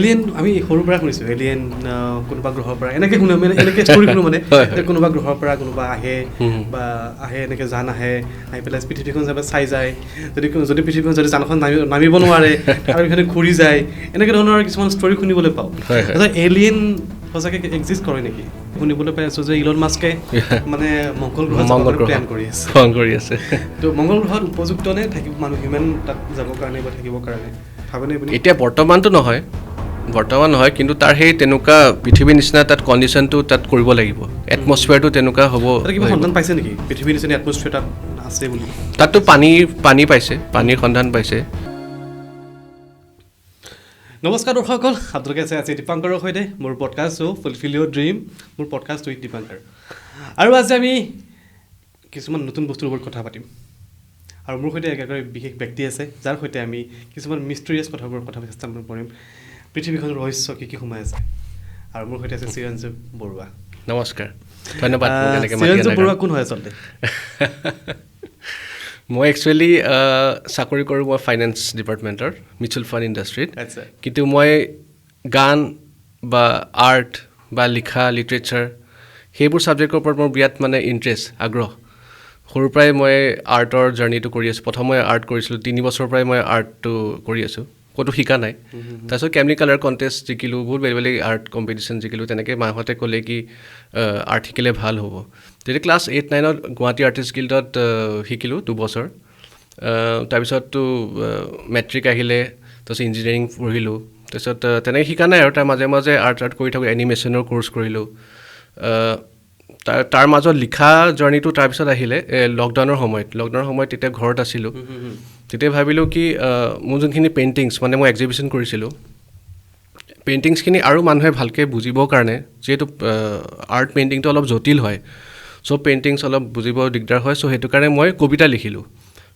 Alien আমি সৰুৰ পৰা শুনিছোঁ এলিয়েন কোনোবা গ্ৰহৰ পৰা এনেকৈ শুনো মানে এনেকৈ ষ্টৰি শুনো মানে কোনোবা গ্ৰহৰ পৰা কোনোবা আহে বা আহে এনেকৈ জান আহে আহি পেলাই পৃথিৱীখন যাব চাই যায় যদি পৃথিৱীখন যদি জানখন নামিব নোৱাৰে আৰু এইখিনি ঘূৰি যায় এনেকৈ ধৰণৰ কিছুমান ষ্টৰি শুনিবলৈ পাওঁ এলিয়েন সঁচাকৈ এক্সিষ্ট কৰে নেকি শুনিবলৈ পাই আছোঁ যে ইলন মাস্কে মানে মংগল গ্ৰহত প্লেন কৰি আছে তো মংগল গ্ৰহত উপযুক্ত নে থাকিব মানুহ হিউমেন তাত যাবৰ কাৰণে বা থাকিবৰ কাৰণে ভাবেনে আপুনি এতিয়া বৰ্তমান নহয় কিন্তু তাৰ সেই তেনেকুৱা পৃথিৱীৰ নিচিনা তাত কণ্ডিশ্যনটো তাত কৰিব লাগিব এটমছফিয়াৰটো তেনেকুৱা হ'ব কিবা সন্ধান পাইছে নেকি পৃথিৱীৰ নিচিনা এটমছফিয়াৰ তাত আছে বুলি তাততো পানী পাইছে পানীৰ সন্ধান পাইছে নমস্কাৰ দৰ্শকসকল আপোনালোকে আছে দীপাংকৰৰ সৈতে মোৰ podcast show' fulfil your dream মোৰ পডকাষ্ট উইথ দীপাংকৰ আৰু আজি আমি কিছুমান নতুন বস্তুৰ ওপৰত কথা পাতিম আৰু মোৰ সৈতে এগৰাকী বিশেষ ব্যক্তি আছে যাৰ সৈতে আমি কিছুমান মিষ্টেৰিয়াছ কথাবোৰৰ কথা চেষ্টা কৰিম পৃথিৱীখনৰ ৰহস্য কি সোমাই আছে আৰু মোৰ সৈতে আছে চিৰঞ্জীৱ বৰুৱা নমস্কাৰ ধন্যবাদ চিৰঞ্জীৱ বৰুৱা কোন হয় আচলতে মই একচুৱেলি চাকৰি কৰোঁ মই ফাইনেন্স ডিপাৰ্টমেণ্টৰ মিউচুৱেল ফাণ্ড ইণ্ডাষ্ট্ৰীত কিন্তু মই গান বা আৰ্ট বা লিখা লিটাৰেচাৰ সেইবোৰ ছাবজেক্টৰ ওপৰত মোৰ বিৰাট মানে ইণ্টাৰেষ্ট আগ্ৰহ সৰুৰ পৰাই মই আৰ্টৰ জাৰ্ণিটো কৰি আছোঁ প্ৰথম মই আৰ্ট কৰিছিলোঁ 3 বছৰৰ পৰাই মই আৰ্টটো কৰি আছোঁ ক'তো শিকা নাই তাৰপিছত কেমিলি কালাৰ কণ্টেষ্ট জিকিলোঁ বহুত বেলেগ আৰ্ট কম্পিটিশ্যন জিকিলোঁ তেনেকৈ মাহঁতে ক'লে কি আৰ্ট শিকিলে ভাল হ'ব তেতিয়া ক্লাছ 8-9ত গুৱাহাটী আৰ্টিষ্ট গিল্ডত শিকিলোঁ 2 বছৰ তাৰপিছততো মেট্ৰিক আহিলে তাৰপিছত ইঞ্জিনিয়াৰিং পঢ়িলোঁ তাৰপিছত তেনেকৈ শিকা নাই আৰু তাৰ মাজে আৰ্ট কৰি থাকোঁ এনিমেশ্যনৰ কোৰ্চ কৰিলোঁ তাৰ মাজত লিখা জাৰ্ণিটো তাৰপিছত আহিলে লকডাউনৰ সময়ত তেতিয়া ঘৰত আছিলোঁ তেতিয়া ভাবিলোঁ কি মোৰ যোনখিনি পেইণ্টিংছ মানে মই এক্সিবিশ্যন কৰিছিলোঁ পেইণ্টিংছখিনি আৰু মানুহে ভালকৈ বুজিবৰ কাৰণে যিহেতু আৰ্ট পেইণ্টিংটো অলপ জটিল হয় চব পেইণ্টিংছ অলপ বুজিব দিগদাৰ হয় চ' সেইটো কাৰণে মই কবিতা লিখিলোঁ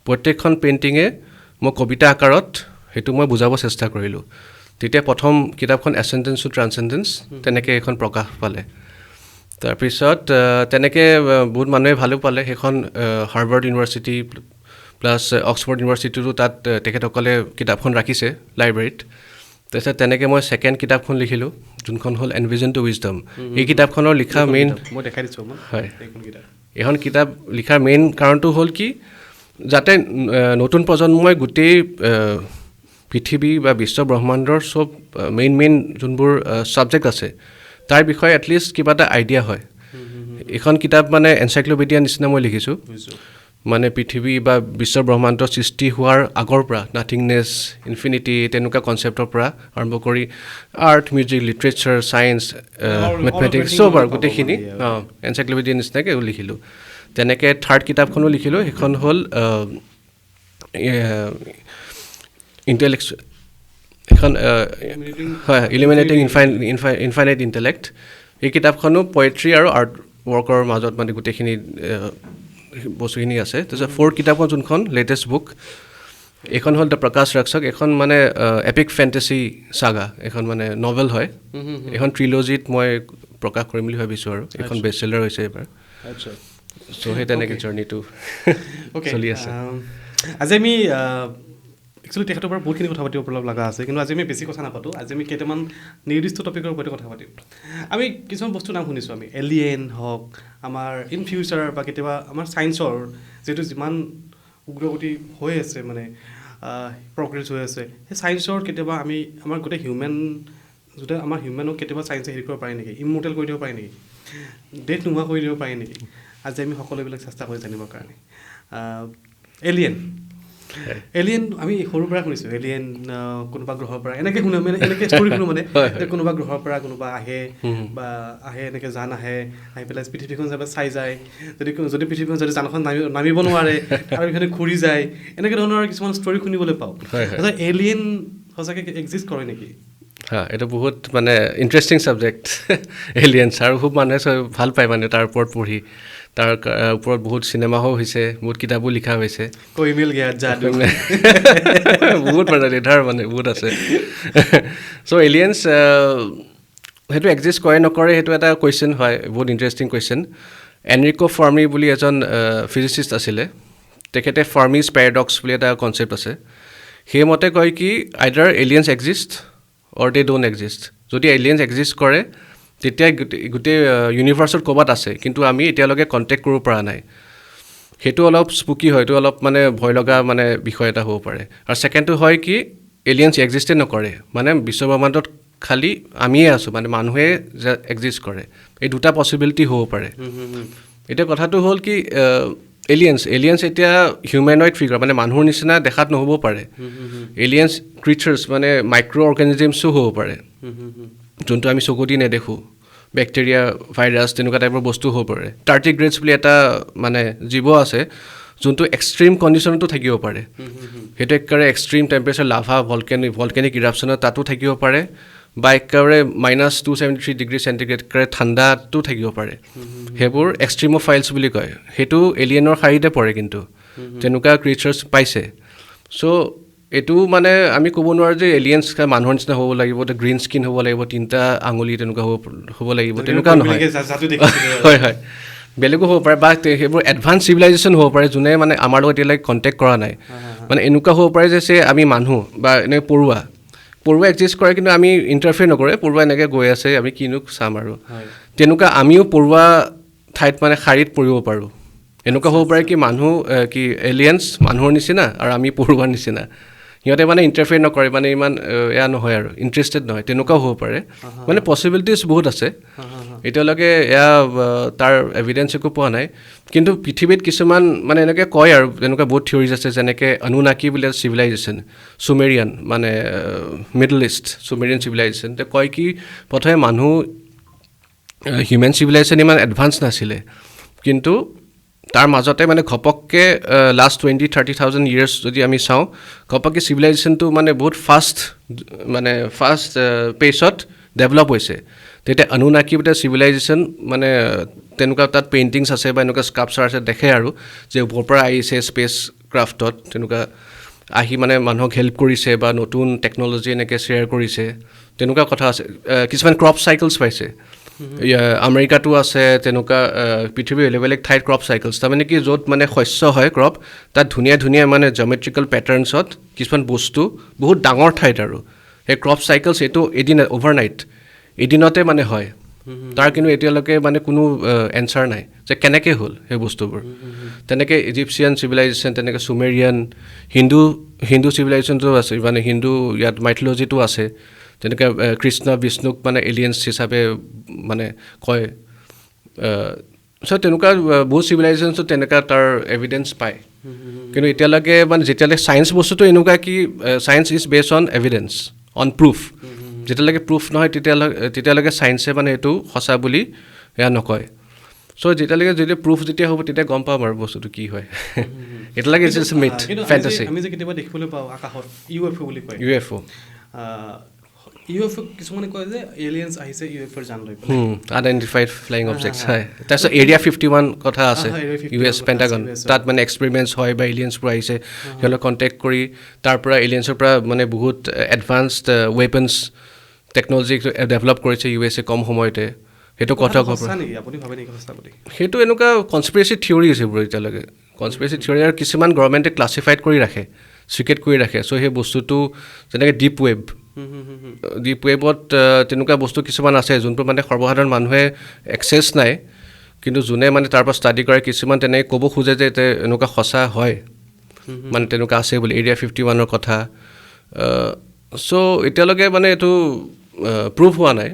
প্ৰত্যেকখন পেইণ্টিঙে মই কবিতা আকাৰত সেইটো মই বুজাব চেষ্টা কৰিলোঁ তেতিয়া প্ৰথম কিতাপখন এচেণ্ডেঞ্চ টু ট্ৰান্সেণ্ডেঞ্চ তেনেকৈ এখন প্ৰকাশ পালে তাৰপিছত তেনেকৈ বহুত মানুহে ভালো পালে সেইখন হাৰ্ভাৰ্ড ইউনিভাৰ্চিটি প্লাছ অক্সফৰ্ড ইউনিভাৰ্চিটিতো তাত তেখেতসকলে কিতাপখন ৰাখিছে লাইব্ৰেৰীত তাৰপিছত তেনেকৈ মই ছেকেণ্ড কিতাপখন লিখিলোঁ যোনখন হ'ল এনভিজন টু উইজডম এই কিতাপখনৰ লিখা মেইন মই দেখাই দিছোঁ হয় এইখন কিতাপ লিখাৰ মেইন কাৰণটো হ'ল কি যাতে নতুন প্ৰজন্মই গোটেই পৃথিৱী বা বিশ্ব ব্ৰহ্মাণ্ডৰ চব মেইন যোনবোৰ ছাবজেক্ট আছে তাৰ বিষয়ে এটলিষ্ট কিবা এটা আইডিয়া হয় এইখন কিতাপ মানে এনচাইক্লোপিডিয়া নিচিনা মই লিখিছোঁ মানে পৃথিৱী বা বিশ্ব ব্ৰহ্মাণ্ডৰ সৃষ্টি হোৱাৰ আগৰ পৰা নাথিংনেছ ইনফিনিটি তেনেকুৱা কনচেপ্টৰ পৰা আৰম্ভ কৰি art music literature science mathematics চব আৰু গোটেইখিনি এনচাইক্লোপিডিয়া নিচিনাকৈ লিখিলোঁ তেনেকৈ থাৰ্ড কিতাপখনো লিখিলোঁ সেইখন হ'ল এখন হয় ইলিমিনেটিং ইনফাইনাইট ইণ্টেলেক্ট এই কিতাপখনো পয়েট্ৰি আৰু আৰ্ট ৱৰ্কৰ মাজত মানে গোটেইখিনি বস্তুখিনি আছে তাৰপিছত ফ'ৰ্থ কিতাপখন যোনখন লেটেষ্ট বুক এইখন হ'ল দ্য প্ৰকাশ ৰক্ষক এখন মানে এপিক ফেণ্টেচি ছাগা এখন মানে নভেল হয় এখন ট্ৰিলজিত মই প্ৰকাশ কৰিম বুলি ভাবিছোঁ আৰু এইখন বেষ্ট চেলাৰ হৈছে এইবাৰ চ' সেই তেনেকৈ জাৰ্ণিটো চলি আছে আজি আমি একচুৱেলি তেখেতৰ পৰা বহুতখিনি কথা পাতিব লগা আছে কিন্তু আজি আমি বেছি কথা নাপাতোঁ আজি আমি কেইটামান নিৰ্দিষ্ট টপিকৰ ওপৰতে কথা পাতিম আমি কিছুমান বস্তুৰ নাম শুনিছোঁ আমি এলিয়েন হওক আমাৰ ইন ফিউচাৰ বা কেতিয়াবা আমাৰ ছায়েন্সৰ যিহেতু যিমান উগ্ৰগতি হৈ আছে মানে প্ৰগ্ৰেছ হৈ আছে সেই ছায়েন্সৰ কেতিয়াবা আমি আমাৰ গোটেই আমাৰ হিউমেনক কেতিয়াবা ছায়েন্সে হেৰি কৰিব পাৰে নেকি ইমৰ্টেল কৰি দিব পাৰে নেকি ডেথ নোহোৱা কৰি দিব পাৰে নেকি আজি আমি সকলোবিলাক চেষ্টা কৰি জানিবৰ কাৰণে এলিয়েন আমি সৰুৰ পৰা শুনিছোঁ এলিয়েন কোনোবা গ্ৰহৰ পৰা এনেকৈ শুনো মানে এনেকৈ ষ্টৰি শুনো মানে কোনোবা গ্ৰহৰ পৰা কোনোবা আহে বা আহে এনেকৈ জান আহে আহি পেলাই পৃথিৱীখন যাব চাই যায় যদি পৃথিৱীখন যদি জানখন নামিব নোৱাৰে আৰু এইখিনি ঘূৰি যায় এনেকৈ ধৰণৰ কিছুমান ষ্টৰি শুনিবলৈ পাওঁ এলিয়েন সঁচাকৈ এক্সিষ্ট কৰে নেকি এইটো বহুত মানে ইণ্টাৰেষ্টিং ছাবজেক্ট এলিয়েনছ আৰু খুব মানুহে ভাল পায় মানে তাৰ ওপৰত পঢ়ি তাৰ ওপৰত বহুত চিনেমাও হৈছে বহুত কিতাপো লিখা হৈছে বহুত মানে লেধাৰ মানে বহুত আছে চ' এলিয়েনছ সেইটো এক্সিষ্ট কৰে নকৰে সেইটো এটা কুৱেশ্যন হয় বহুত ইণ্টাৰেষ্টিং কুৱেশ্যন এনৰিকো ফাৰ্মি বুলি এজন ফিজিচিষ্ট আছিলে তেখেতে ফাৰ্মিজ পেৰাডক্স বুলি এটা কনচেপ্ট আছে সেইমতে কয় কি either aliens exist or they don't exist যদি এলিয়েন্স এক্সিষ্ট কৰে তেতিয়া গোটেই ইউনিভাৰ্চত ক'ৰবাত আছে কিন্তু আমি এতিয়ালৈকে কণ্টেক্ট কৰিব পৰা নাই সেইটো অলপ স্পুকি হয় এইটো অলপ মানে ভয় লগা মানে বিষয় এটা হ'ব পাৰে আৰু ছেকেণ্ডটো হয় কি এলিয়েন্স এক্সিষ্টেই নকৰে মানে বিশ্বব্ৰহ্মাণ্ডত খালি আমিয়ে আছোঁ মানে মানুহে যে এক্সিষ্ট কৰে এই দুটা পচিবিলিটি হ'ব পাৰে এতিয়া কথাটো হ'ল কি এলিয়েন্স এতিয়া হিউমেনইড ফিগাৰ মানে মানুহৰ নিচিনা দেখাত নহ'ব পাৰে এলিয়েন্স ক্ৰিচাৰ্ছ মানে মাইক্ৰ' অৰ্গেনিজমছো হ'ব পাৰে যোনটো আমি চকু দি নেদেখোঁ বেক্টেৰিয়া ভাইৰাছ তেনেকুৱা টাইপৰ বস্তু হ'ব পাৰে টাৰ্টিগ্ৰেডছ বুলি এটা মানে জীৱ আছে যোনটো এক্সট্ৰিম কণ্ডিশ্যনতো থাকিব পাৰে সেইটো একেবাৰে এক্সট্ৰিম টেম্পাৰেচাৰ লাভা ভলকেনিক ইৰাপশ্যনত তাতো থাকিব পাৰে বা একেবাৰে -273 ডিগ্ৰী চেণ্টিগ্ৰেড একেবাৰে ঠাণ্ডাতো থাকিব পাৰে সেইবোৰ এক্সট্ৰিমোফাইলছ বুলি কয় সেইটো এলিয়েনৰ শাৰীতে পৰে কিন্তু তেনেকুৱা ক্ৰিচাৰ্ছ পাইছে চ' এইটো মানে আমি ক'ব নোৱাৰোঁ যে এলিয়েন্স মানুহৰ নিচিনা হ'ব লাগিব গ্ৰীণ স্কিন হ'ব লাগিব 3টা আঙুলি তেনেকুৱা হ'ব লাগিব তেনেকুৱা নহয় হয় হয় বেলেগো হ'ব পাৰে বা সেইবোৰ এডভান্স চিভিলাইজেশ্যন হ'ব পাৰে যোনে মানে আমাৰ লগত এতিয়ালৈকে কণ্টেক্ট কৰা নাই মানে এনেকুৱা হ'ব পাৰে যে আমি মানুহ বা এনে পৰুৱা এক্সিষ্ট কৰে কিন্তু আমি ইণ্টাৰফেয়াৰ নকৰে পৰুৱা এনেকৈ গৈ আছে আমি কিনো চাম আৰু তেনেকুৱা আমিও পৰুৱা ঠাইত মানে শাৰীত পৰিব পাৰোঁ এনেকুৱা হ'ব পাৰে কি মানুহ কি এলিয়েন্স মানুহৰ নিচিনা আৰু আমি পৰুৱাৰ নিচিনা সিহঁতে মানে ইণ্টাৰফেয়াৰ নকৰে মানে ইমান এয়া নহয় আৰু ইণ্টাৰেষ্টেড নহয় তেনেকুৱাও হ'ব পাৰে মানে পচিবিলিটিজ বহুত আছে এতিয়ালৈকে এয়া তাৰ এভিডেঞ্চ একো পোৱা নাই কিন্তু পৃথিৱীত কিছুমান মানে এনেকৈ কয় আৰু তেনেকুৱা বহুত থিয়ৰিজ আছে যেনেকৈ অনুনাকি বুলি চিভিলাইজেশ্যন চুমেৰিয়ান মানে মিডল ইষ্ট চুমেৰিয়ান চিভিলাইজেশ্যন তে কয় কি প্ৰথমে মানুহ হিউমেন চিভিলাইজেশ্যন ইমান এডভান্স নাছিলে কিন্তু তাৰ মাজতে মানে ঘপককৈ লাষ্ট 20-30,000 ইয়াৰ্ছ যদি আমি চাওঁ ঘপককৈ চিভিলাইজেশ্যনটো মানে বহুত ফাষ্ট পেচত ডেভেলপ হৈছে তেতিয়া অনুনাকি বুলি চিভিলাইজেশ্যন মানে তেনেকুৱা তাত পেইণ্টিংছ আছে বা এনেকুৱা স্কাল্পচাৰ আছে দেখে আৰু যে ওপৰৰ পৰা আহিছে স্পেচ ক্ৰাফ্টত তেনেকুৱা আহি মানে মানুহক হেল্প কৰিছে বা নতুন টেকন'লজি এনেকৈ শ্বেয়াৰ কৰিছে তেনেকুৱা কথা আছে কিছুমান ক্ৰপ চাইকেলছ পাইছে আমেৰিকাতো আছে তেনেকুৱা পৃথিৱীৰ বেলেগ বেলেগ ঠাইত ক্ৰপ চাইকেলছ তাৰমানে কি য'ত মানে শস্য হয় ক্ৰপ তাত ধুনীয়া মানে জমেট্ৰিকেল পেটাৰ্ণছত কিছুমান বস্তু বহুত ডাঙৰ ঠাইত আৰু সেই ক্ৰপ চাইকেলছ এইটো অভাৰনাইট এদিনতে মানে হয় তাৰ কিন্তু এতিয়ালৈকে মানে কোনো এনচাৰ নাই যে কেনেকৈ হ'ল সেই বস্তুবোৰ তেনেকৈ ইজিপচিয়ান চিভিলাইজেশ্যন তেনেকৈ চুমেৰিয়ান হিন্দু চিভিলাইজেশ্যনটো আছে মানে হিন্দু ইয়াত মাইথলজিটো আছে তেনেকৈ কৃষ্ণ বিষ্ণুক মানে এলিয়েন্স হিচাপে মানে কয় চ' তেনেকুৱা বহুত চিভিলাইজেশ্যনছো তেনেকুৱা তাৰ এভিডেঞ্চ পায় কিন্তু এতিয়ালৈকে মানে যেতিয়ালৈকে ছায়েন্স বস্তুটো এনেকুৱা কি science is based on evidence on proof যেতিয়ালৈকে প্ৰুফ নহয় তেতিয়ালৈকে ছায়েন্সে মানে এইটো সঁচা বুলি এয়া নকয় চ' যেতিয়ালৈকে যদি প্ৰুফ যেতিয়া হ'ব তেতিয়া গম পাম আৰু বস্তুটো কি হয় এতিয়ালৈকে ইটছ এ মিথ ফেণ্টাচি আমি যে কেতিয়াবা দেখিবলৈ পাওঁ আকাশত UFO বুলি কয় UFO কিছুমানে কয় যে এলিয়েন্স আহিছে UFOৰ জান লৈ আনআইডেণ্টিফাইড ফ্লাইং অবজেক্টছ হয় তাৰপিছত এৰিয়া 51 কথা আছে US পেণ্টাগন তাত মানে এক্সপেৰিমেণ্টছ হয় বা এলিয়েন্সবোৰ আহিছে সিহঁতক কণ্টেক্ট কৰি তাৰ পৰা এলিয়েন্সৰ পৰা মানে বহুত এডভান্সড ৱেপনছ টেকন'লজি ডেভেলপ কৰিছে USA কম সময়তে সেইটো কথা ক'ব সেইটো এনেকুৱা কনস্পিৰেচি থিয়ৰি আছে এইবোৰ এতিয়ালৈকে কনস্পিৰেচি থিয়ৰি আৰু কিছুমান গভৰ্ণমেণ্টে ক্লাছিফাইড কৰি ৰাখে চিক্ৰেট কৰি ৰাখে চ' সেই বস্তুটো যেনেকৈ ডিপ ৱেবত তেনেকুৱা বস্তু কিছুমান আছে যোনবোৰ মানে সৰ্বসাধাৰণ মানুহে এক্সেছ নাই কিন্তু যোনে মানে তাৰ পৰা ষ্টাডি কৰে কিছুমান তেনেকৈ ক'ব খোজে যে এনেকুৱা সঁচা হয় মানে তেনেকুৱা আছে বুলি এৰিয়া 51ৰ কথা চ' এতিয়ালৈকে মানে এইটো প্ৰুফ হোৱা নাই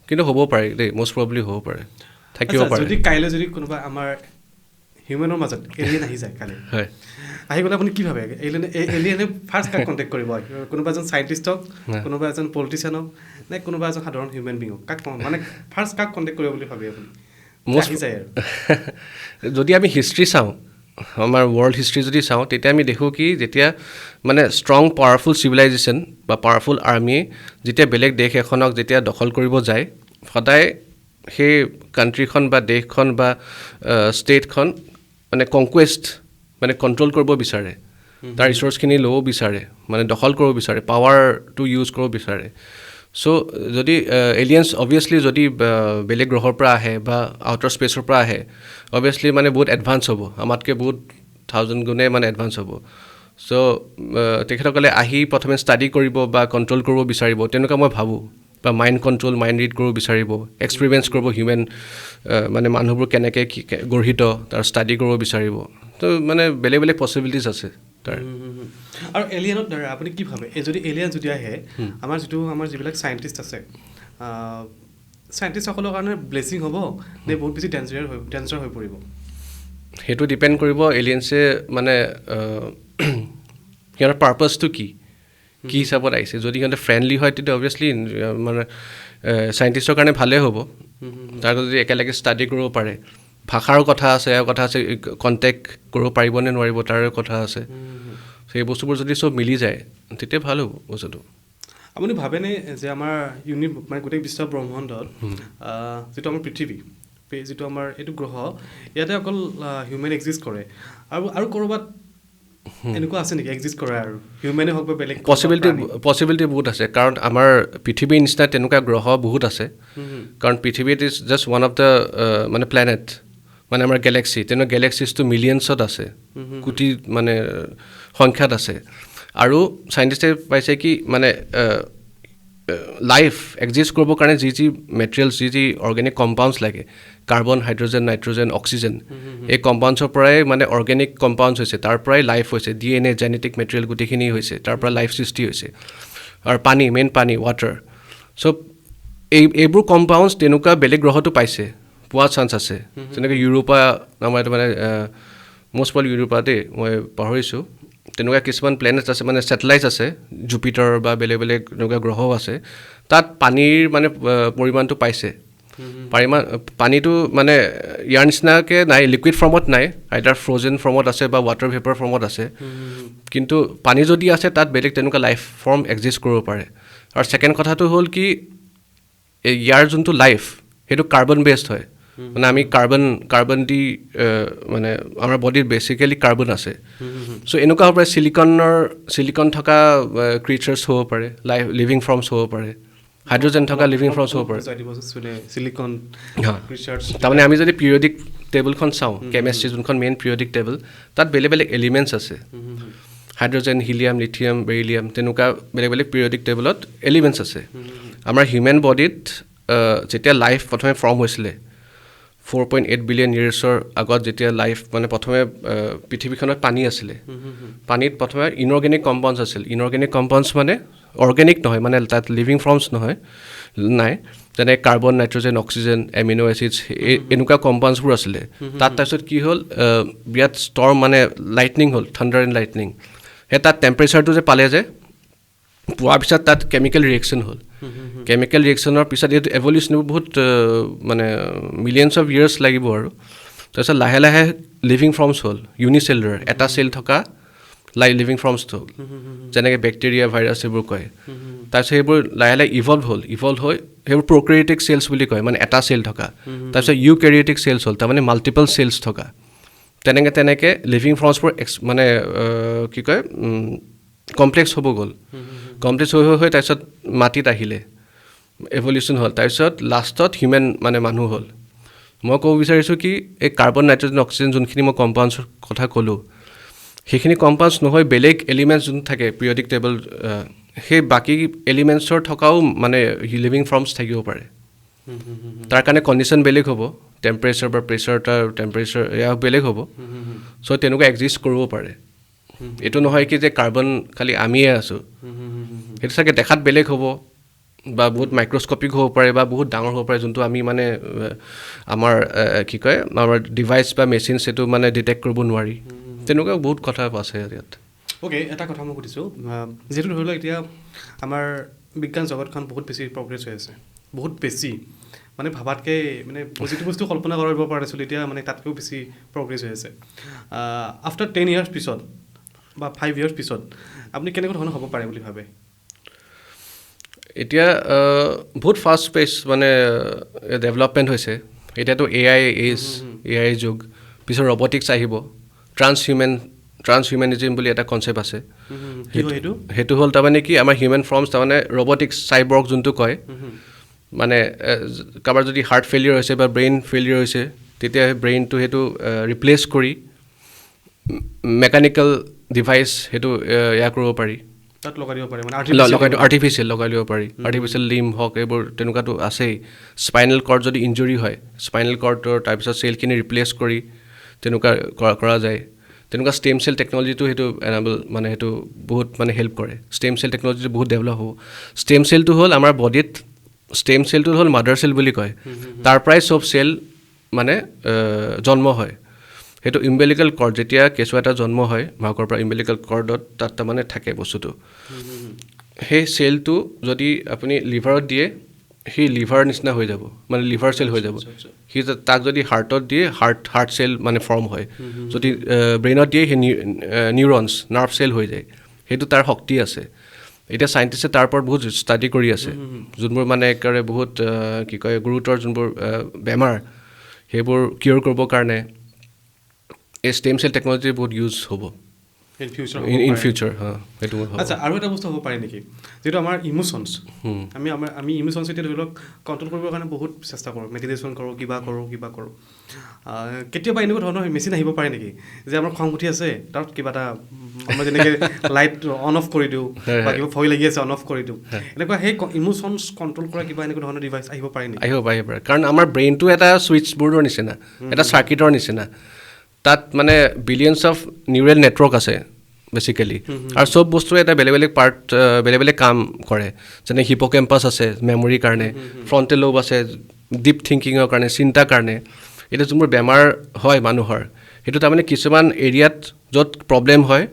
কিন্তু হ'ব পাৰে দেই মষ্ট প্ৰবলি হ'ব পাৰে থাকিব পাৰে যদি কাইলৈ যদি কোনোবা আমাৰ হিউমেনৰ মাজত এলিয়েন আহি যায় কালি হয় আহি গ'লে আপুনি কি ভাবে এলিয়েনে ফাৰ্ষ্ট কাক কণ্টেক্ট কৰিব কোনোবা এজন চাইণ্টিষ্টক কোনোবা এজন পলিটিচিয়ানক নে কোনোবা এজন সাধাৰণ হিউমেন বিঙক কাক মানে ফাৰ্ষ্ট কাক কণ্টেক্ট কৰিব বুলি ভাবে আপুনি আহি যায় আৰু যদি আমি হিষ্ট্ৰী চাওঁ আমাৰ ৱৰ্ল্ড হিষ্ট্ৰী যদি চাওঁ তেতিয়া আমি দেখোঁ কি যেতিয়া মানে ষ্ট্ৰং পাৱাৰফুল চিভিলাইজেশ্যন বা পাৱাৰফুল আৰ্মি যেতিয়া বেলেগ দেশ এখনক যেতিয়া দখল কৰিব যায় সদায় সেই কাণ্ট্ৰিখন বা দেশখন বা ষ্টেটখন মানে কনকুৱেষ্ট মানে কণ্ট্ৰল কৰিব বিচাৰে তাৰ ৰিচৰ্চখিনি ল'ব বিচাৰে মানে দখল কৰিব বিচাৰে পাৱাৰটো ইউজ কৰিব বিচাৰে চ' যদি এলিয়েন্স অবভিয়াছলি যদি বেলেগ গ্ৰহৰ পৰা আহে বা আউটাৰ স্পেচৰ পৰা আহে অবভিয়াছলি মানে বহুত এডভান্স হ'ব আমাতকৈ বহুত 1000 গুণে মানে এডভান্স হ'ব চ' তেখেতসকলে আহি প্ৰথমে ষ্টাডি কৰিব বা কণ্ট্ৰল কৰিব বিচাৰিব তেনেকুৱা মই ভাবোঁ বা মাইণ্ড কণ্ট্ৰল মাইণ্ড ৰিড কৰিব বিচাৰিব এক্সপেৰিমেণ্টছ কৰিব হিউমেন মানে মানুহবোৰ কেনেকৈ কি গঢ়িত তাৰ ষ্টাডি কৰিব বিচাৰিব তো মানে বেলেগ বেলেগ পচিবিলিটিজ আছে তাৰ আৰু এলিয়েনত দ্বাৰা আপুনি কি ভাবে এই যদি এলিয়েন যদি আহে আমাৰ যিবিলাক চাইণ্টিষ্ট আছে চাইণ্টিষ্টসকলৰ কাৰণে ব্লেছিং হ'ব নে বহুত বেছি ডেঞ্জাৰ হৈ পৰিব সেইটো ডিপেণ্ড কৰিব এলিয়েনছে মানে সিহঁতৰ পাৰ্পাছটো কি হিচাপত আহিছে যদি সিহঁতে ফ্ৰেণ্ডলি হয় তেতিয়া অভিয়াছলি মানে চাইণ্টিষ্টৰ কাৰণে ভালেই হ'ব তাৰ যদি একেলগে ষ্টাডি কৰিব পাৰে ভাষাৰো কথা আছে কণ্টেক্ট কৰিব পাৰিবনে নোৱাৰিব তাৰ কথা আছে সেই বস্তুবোৰ যদি চব মিলি যায় তেতিয়া ভাল হ'ব বস্তুটো আপুনি ভাবেনে যে আমাৰ মানে গোটেই বিশ্ব ব্ৰহ্মাণ্ডত যিটো আমাৰ পৃথিৱী যিটো আমাৰ এইটো গ্ৰহ ইয়াতে অকল হিউমেন এক্সিষ্ট কৰে আৰু ক'ৰবাত এনেকুৱা আছে নেকি এক্সিষ্ট কৰে আৰু হিউমেনে হওক বা বেলেগ পচিবিলিটি বহুত আছে কাৰণ আমাৰ পৃথিৱীৰ নিচিনা তেনেকুৱা গ্ৰহ বহুত আছে কাৰণ পৃথিৱীত is just one of the মানে প্লেনেট মানে আমাৰ গেলেক্সি তেনেকুৱা গেলেক্সিজটো মিলিয়নছত আছে কোটি মানে সংখ্যাত আছে আৰু চাইণ্টিষ্টে পাইছে কি মানে লাইফ এক্সিষ্ট কৰিবৰ কাৰণে যি মেটেৰিয়েলছ যি অৰ্গেনিক কম্পাউণ্ডছ লাগে কাৰ্বন হাইড্ৰজেন নাইট্ৰজেন অক্সিজেন এই কম্পাউণ্ডছৰ পৰাই মানে অৰ্গেনিক কম্পাউণ্ডছ হৈছে তাৰ পৰাই লাইফ হৈছে DNA জেনেটিক মেটেৰিয়েল গোটেইখিনি হৈছে তাৰ পৰা লাইফ সৃষ্টি হৈছে আৰু মেইন পানী ৱাটাৰ চ' এইবোৰ কম্পাউণ্ডছ তেনেকুৱা বেলেগ গ্ৰহতো পাইছে পোৱা চান্স আছে যেনেকৈ ইউৰোপা আমাৰ এইটো মানে মষ্ট প্ৰবলি ইউৰোপা দেই মই পাহৰিছোঁ তেনেকুৱা কিছুমান প্লেনেটছ আছে মানে ছেটেলাইটছ আছে জুপিটাৰ বা বেলেগ বেলেগ এনেকুৱা গ্ৰহও আছে তাত পানীৰ মানে পৰিমাণটো পাইছে পানীটো মানে ইয়াৰ নিচিনাকৈ নাই লিকুইড ফৰ্মত নাই আইদাৰ ফ্ৰ'জেন ফৰ্মত আছে বা ৱাটাৰ ভেপাৰ ফৰ্মত আছে কিন্তু পানী যদি আছে তাত বেলেগ তেনেকুৱা লাইফ ফৰ্ম এক্সিষ্ট কৰিব পাৰে আৰু ছেকেণ্ড কথাটো হ'ল কি ইয়াৰ যোনটো লাইফ সেইটো কাৰ্বন বেছড হয় মানে আমি কাৰ্বন দি মানে আমাৰ বডিত বেচিকেলি কাৰ্বন আছে চ' এনেকুৱা হ'ব পাৰে চিলিকন থকা ক্ৰিচাৰ্ছ হ'ব পাৰে লিভিং ফৰ্মছ হ'ব পাৰে হাইড্ৰজেন থকা লিভিং ফৰ্মছ হ'ব পাৰে তাৰমানে আমি যদি পিৰিয়ডিক টেবুলখন চাওঁ কেমেষ্ট্ৰি যোনখন মেইন পিৰিয়ডিক টেবুল তাত বেলেগ বেলেগ এলিমেণ্টছ আছে হাইড্ৰজেন হিলিয়াম লিথিয়াম বেৰিলিয়াম তেনেকুৱা বেলেগ বেলেগ পিৰিয়ডিক টেবুলত এলিমেণ্টছ আছে আমাৰ হিউমেন বডিত যেতিয়া লাইফ প্ৰথমে ফৰ্ম হৈছিলে 4.8 বিলিয়ন ইয়াৰ্ছৰ আগত যেতিয়া লাইফ মানে প্ৰথমে পৃথিৱীখনত পানী আছিলে পানীত প্ৰথমে ইনঅৰ্গেনিক কম্পাউণ্ডছ আছিল ইনঅৰ্গেনিক কম্পাউণ্ডছ মানে অৰ্গেনিক নহয় মানে তাত লিভিং ফৰ্মছ নহয় নাই যেনে carbon nitrogen oxygen amino acids এনেকুৱা কম্পাউণ্ডছবোৰ আছিলে তাত তাৰপিছত কি হ'ল বিৰাট ষ্টৰ্ম মানে লাইটনিং হ'ল থাণ্ডাৰ এণ্ড লাইটনিং সেই তাত টেম্পাৰেচাৰটো যে পালে যে পোৱাৰ পিছত তাত কেমিকেল ৰিয়েকশ্যন হ'ল কেমিকেল ৰিয়েকশ্যনৰ পিছত এইটো এভলিউশ্যনবোৰ বহুত মানে মিলিয়নছ অফ ইয়াৰ্ছ লাগিব আৰু তাৰপিছত লাহে লাহে লিভিং ফৰ্মছ হ'ল ইউনিচেলুলাৰ এটা চেল থকা লিভিং ফৰ্মছ হ'ল যেনেকৈ বেক্টেৰিয়া ভাইৰাছ এইবোৰ কয় তাৰপিছত সেইবোৰ লাহে লাহে ইভল্ভ হৈ সেইবোৰ প্ৰক্ৰিয়েটিক চেলছ বুলি কয় মানে এটা চেল থকা তাৰপিছত ইউকেৰিয়েটিক চেলছ হ'ল তাৰমানে মাল্টিপল চেলছ থকা তেনেকৈ লিভিং ফৰ্মছবোৰ মানে কি কয় কমপ্লেক্স হ'ব গ'ল কমপ্লেক্স হৈ তাৰপিছত মাটিত আহিলে এভলিউশ্যন হ'ল তাৰপিছত লাষ্টত হিউমেন মানে মানুহ হ'ল মই ক'ব বিচাৰিছোঁ কি এই কাৰ্বন নাইট্ৰজেন অক্সিজেন যোনখিনি মই কম্পাউণ্ডছৰ কথা ক'লোঁ সেইখিনি কম্পাউণ্ডছ নহয় বেলেগ এলিমেণ্টছ যোন থাকে পিৰিয়ডিক টেবল সেই বাকী এলিমেণ্টছৰ থকাও মানে লিভিং ফৰ্মছ থাকিব পাৰে তাৰ কাৰণে কণ্ডিশ্যন বেলেগ হ'ব টেম্পাৰেচাৰ বা প্ৰেছাৰ তাৰ টেম্পাৰেচাৰ এয়া বেলেগ হ'ব চ' তেনেকুৱা এক্সিষ্ট কৰিব পাৰে এইটো নহয় কি যে কাৰ্বন খালি আমিয়ে আছোঁ সেইটো চাগে দেখাত বেলেগ হ'ব বা বহুত মাইক্ৰস্কপিক হ'ব পাৰে বা বহুত ডাঙৰ হ'ব পাৰে যোনটো আমি মানে আমাৰ কি কয় আমাৰ ডিভাইচ বা মেচিনছ সেইটো মানে ডিটেক্ট কৰিব নোৱাৰি তেনেকুৱা বহুত কথা আছে ইয়াত অ'কে এটা কথা মই সুধিছোঁ যিহেতু ধৰি লওক এতিয়া আমাৰ বিজ্ঞান জগতখন বহুত বেছি প্ৰগ্ৰেছ হৈ আছে বহুত বেছি মানে ভাবাতকৈ মানে যিটো বস্তু কল্পনা কৰিব পৰা নাছিলোঁ এতিয়া মানে তাতকৈও বেছি প্ৰগ্ৰেছ হৈ আছে আফটাৰ 10 years পিছত বা 5 years পিছত আপুনি কেনেকুৱা ধৰণৰ হ'ব পাৰে বুলি ভাবে এতিয়া বহুত ফাষ্ট পেচ মানে ডেভেলপমেণ্ট হৈছে এতিয়াতো AI যুগ পিছত ৰবটিক্স আহিব ট্ৰান্সহিউমেনিজিম বুলি এটা কনচেপ্ট আছে সেইটো হ'ল তাৰমানে কি আমাৰ হিউমেন ফৰ্মছ তাৰমানে ৰবটিক্স চাইবৰ্গ যোনটো কয় মানে কাৰোবাৰ যদি হাৰ্ট ফেইলিয়ৰ হৈছে বা ব্ৰেইন ফেইলিয়ৰ হৈছে তেতিয়া ব্ৰেইনটো সেইটো ৰিপ্লেচ কৰি মেকানিকেল ডিভাইচ সেইটো এয়া কৰিব পাৰি তাত লগাই দিব পাৰে মানে আৰ্টিফিচিয়েল লগাই দিব পাৰি আৰ্টিফিচিয়েল লিম হওক এইবোৰ তেনেকুৱাতো আছেই স্পাইনেল কৰ্ড যদি ইঞ্জুৰি হয় স্পাইনেল কৰ্ডৰ তাৰপিছত চেলখিনি ৰিপ্লেচ কৰি তেনেকুৱা কৰা যায় তেনেকুৱা ষ্টেম চেল টেকন'লজিটো সেইটো এনাবল মানে সেইটো বহুত মানে হেল্প কৰে ষ্টেম চেল টেকন'লজিটো বহুত ডেভেলপ হ'ব ষ্টেম চেলটো হ'ল আমাৰ বডিত ষ্টেম চেলটো হ'ল মাদাৰ চেল বুলি কয় তাৰ পৰাই চব চেল মানে জন্ম হয় সেইটো ইম্বেলিকেল কৰ্ড যেতিয়া কেঁচুৱা এটা জন্ম হয় মাকৰ পৰা ইম্বেলিকেল কৰ্ডত তাত তাৰমানে থাকে বস্তুটো সেই চেলটো যদি আপুনি লিভাৰত দিয়ে সেই লিভাৰ নিচিনা হৈ যাব মানে লিভাৰ চেল হৈ যাব সি তাক যদি হাৰ্টত দিয়ে হাৰ্ট চেল মানে ফৰ্ম হয় যদি ব্ৰেইনত দিয়ে সেই নিউৰনছ নাৰ্ভ চেল হৈ যায় সেইটো তাৰ শক্তি আছে এতিয়া চাইণ্টিষ্টে তাৰ ওপৰত বহুত ষ্টাডি কৰি আছে যোনবোৰ মানে একেবাৰে বহুত কি কয় গুৰুতৰ যোনবোৰ বেমাৰ সেইবোৰ কিয়ৰ কৰিবৰ কাৰণে এই ষ্টেম চেল টেকন'লজি বহুত ইউজ হ'ব ইন ফিউচাৰ সেইটো আচ্ছা আৰু এটা বস্তু হ'ব পাৰে নেকি যিটো আমাৰ ইম'চনছ আমি ইম'চনছ এতিয়া ধৰি লওক কণ্ট্ৰল কৰিবৰ কাৰণে বহুত চেষ্টা কৰোঁ মেডিটেশ্যন কৰোঁ কিবা কৰোঁ কেতিয়াবা এনেকুৱা ধৰণৰ মেচিন আহিব পাৰে নেকি যে আমাৰ খং উঠি আছে তাত কিবা এটা আমাৰ যেনেকৈ লাইট অন অফ কৰি দিওঁ বা কিবা ভয় লাগি আছে অন অফ কৰি দিওঁ এনেকুৱা সেই ইম'চনছ কণ্ট্ৰল কৰা কিবা এনেকুৱা ধৰণৰ ডিভাইচ আহিব পাৰে নেকি আহিব পাৰে কাৰণ আমাৰ ব্ৰেইনটো এটা ছুইচ বৰ্ডৰ নিচিনা এটা চাৰ্কিটৰ নিচিনা তাত মানে বিলিয়নছ অফ নিউৰেল নেটৱৰ্ক আছে বেচিকেলি আৰু চব বস্তুৰে এটা বেলেগ বেলেগ পাৰ্ট বেলেগ বেলেগ কাম কৰে যেনে হিপ'কেম্পাছ আছে মেমৰিৰ কাৰণে ফ্ৰণ্টেল লোব আছে ডিপ থিংকিঙৰ কাৰণে চিন্তাৰ কাৰণে এতিয়া যোনবোৰ বেমাৰ হয় মানুহৰ সেইটো তাৰমানে কিছুমান এৰিয়াত য'ত প্ৰব্লেম হয়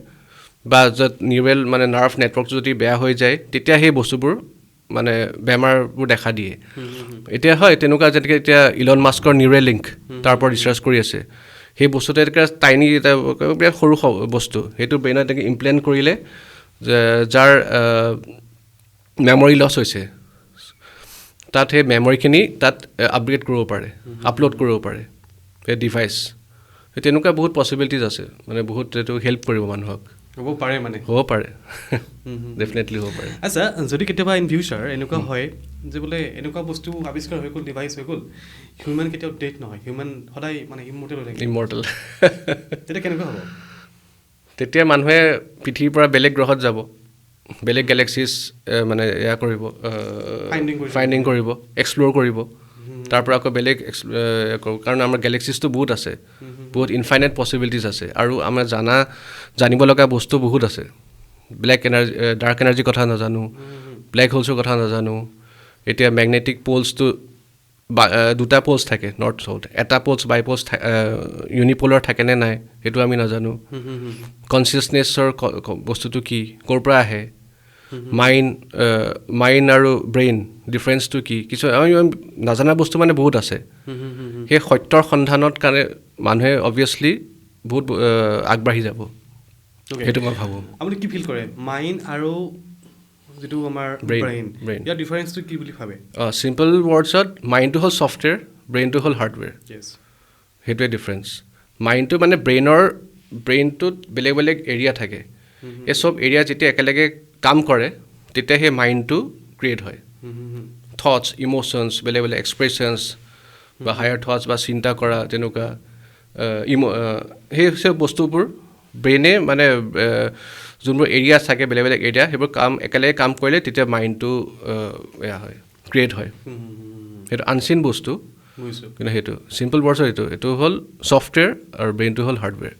বা য'ত নিউৰেল মানে নাৰ্ভ নেটৱৰ্ক যদি বেয়া হৈ যায় তেতিয়া সেই বস্তুবোৰ মানে বেমাৰবোৰ দেখা দিয়ে এতিয়া হয় তেনেকুৱা যেনেকৈ এতিয়া ইলন মাস্কৰ নিউৰেল লিংক তাৰ ওপৰত ৰিচাৰ্চ কৰি আছে সেই বস্তুটো এটা টাইনি এটা বিৰাট সৰু বস্তু সেইটো ব্ৰেইনত এনেকৈ ইমপ্লেণ্ট কৰিলে যাৰ মেমৰি লছ হৈছে তাত সেই মেমৰিখিনি তাত আপগ্ৰেড কৰিব পাৰে আপলোড কৰিব পাৰে এই ডিভাইচ তেনেকুৱা বহুত পচিবিলিটিজ আছে মানে বহুত এইটো হেল্প কৰিব মানুহক হ'ব পাৰে মানে হ'ব পাৰে ডেফিনেটলি হ'ব পাৰে আচ্ছা যদি কেতিয়াবা ইন ফিউচাৰ এনেকুৱা হয় যে বোলে এনেকুৱা বস্তু আৱিষ্কাৰ হৈ গ'ল ডিভাইচ হৈ গ'ল হিউমেন কেতিয়াও ডেথ নহয় হিউমেন সদায় মানে ইমৰ্টেল হৈ থাকে ইমৰ্টেল তেতিয়া কেনেকুৱা হ'ব তেতিয়া মানুহে পৃথিৱীৰ পৰা বেলেগ গ্ৰহত যাব বেলেগ গেলেক্সিজ মানে এয়া কৰিব ফাইণ্ডিং কৰিব এক্সপ্ল'ৰ কৰিব তাৰ পৰা আকৌ বেলেগ কাৰণ আমাৰ গেলেক্সিজটো বহুত আছে বহুত ইনফাইনাইট পচিবিলিটিজ আছে আৰু আমাৰ জানিব লগা বস্তু বহুত আছে ডাৰ্ক এনাৰ্জিৰ কথা নাজানো ব্লেক হোলছৰ কথা নাজানো এতিয়া মেগনেটিক প'লছটো দুটা প'লছ থাকে নৰ্থ চাউথ এটা প'লছ বাই প'লছ ইউনিপ'লাৰ থাকেনে নাই সেইটো আমি নাজানো কনচিয়াছনেছৰ বস্তুটো কি ক'ৰ পৰা আহে মাইণ্ড আৰু ব্ৰেইন ডিফাৰেঞ্চটো কি কিছু আমি নাজানা বস্তু মানে বহুত আছে সেই সত্যৰ সন্ধানত কাৰণে মানুহে অবভিয়াছলি বহুত আগবাঢ়ি যাব সেইটো মই ভাবোঁ আপুনি কি ফিল কৰে মাইণ্ড আৰু যিটো আমাৰ ব্ৰেইন ইয়াৰ ডিফাৰেঞ্চটো কি বুলি ভাবে চিম্পল ৱৰ্ডছত মাইণ্ডটো হ'ল ছফ্টৱেৰ ব্ৰেইনটো হ'ল হাৰ্ডৱেৰ সেইটোৱে ডিফাৰেঞ্চ মাইণ্ডটো মানে ব্ৰেইনটোত বেলেগ বেলেগ এৰিয়া থাকে এই চব এৰিয়া যেতিয়া একেলগে কাম কৰে তেতিয়া সেই মাইণ্ডটো ক্ৰিয়েট হয় থটছ ইম'শ্যনছ বেলেগ বেলেগ এক্সপ্ৰেছনছ বা হায়াৰ থটছ বা চিন্তা কৰা তেনেকুৱা সেই চব বস্তুবোৰ ব্ৰেইনে মানে যোনবোৰ এৰিয়া থাকে বেলেগ বেলেগ এৰিয়া সেইবোৰ একেলগে কাম কৰিলে তেতিয়া মাইণ্ডটো এয়া হয় ক্ৰিয়েট হয় সেইটো আনচিন বস্তু কিন্তু সেইটো চিম্পল ৱৰ্ডছৰ এইটো হ'ল ছফ্টৱেৰ আৰু ব্ৰেইনটো হ'ল হাৰ্ডৱেৰ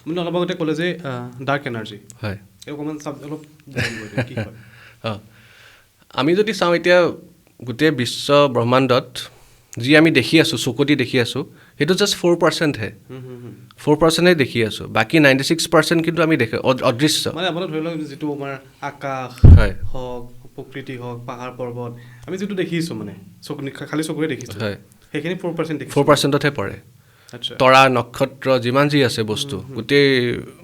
আপুনি অলপ আগতে ক'লে যে ডাৰ্ক এনাৰ্জি হয় অকণমান অলপ আমি যদি চাওঁ এতিয়া গোটেই বিশ্ব ব্ৰহ্মাণ্ডত যি আমি দেখি আছোঁ চকুদি দেখি আছোঁ সেইটো জাষ্ট 4%হে 4%হে দেখি আছোঁ বাকী 96% কিন্তু আমি অদৃশ্য মানে আপোনাৰ ধৰি লওক যিটো আমাৰ আকাশ হওক প্ৰকৃতি হওক পাহাৰ পৰ্বত আমি যিটো দেখিছোঁ মানে খালী চকুৰে দেখিছোঁ হয় সেইখিনি 4%হে পৰে তৰা নক্ষত্ৰ যিমান যি আছে বস্তু গোটেই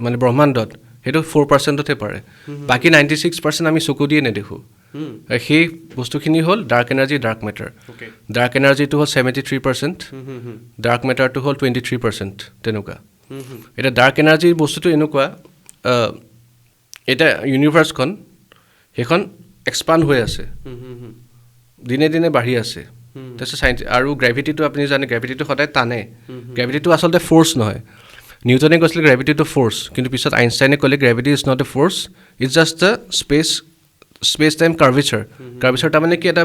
মানে ব্ৰহ্মাণ্ডত সেইটো 4%হে পৰে বাকী 96% আমি চকু দিয়ে নেদেখোঁ সেই বস্তুখিনি হ'ল dark energy dark matter dark এনাৰ্জিটো হ'ল 73% ডাৰ্ক মেটাৰটো হ'ল 23% তেনেকুৱা এতিয়া ডাৰ্ক এনাৰ্জিৰ বস্তুটো এনেকুৱা এতিয়া ইউনিভাৰ্ছখন সেইখন এক্সপাণ্ড হৈ আছে দিনে দিনে বাঢ়ি আছে তাৰপিছত আৰু গ্ৰেভিটিটো আপুনি জানে গ্ৰেভিটিটো সদায় টানে গ্ৰেভিটিটো আচলতে ফ'ৰ্চ নহয় নিউটনে কৈছিলে গ্ৰেভিটি টু ফ'ৰ্চ, কিন্তু পিছত আইনষ্টাইনে ক'লে gravity is not a force, it's just the space time curvature. Curvature তাৰমানে কি, এটা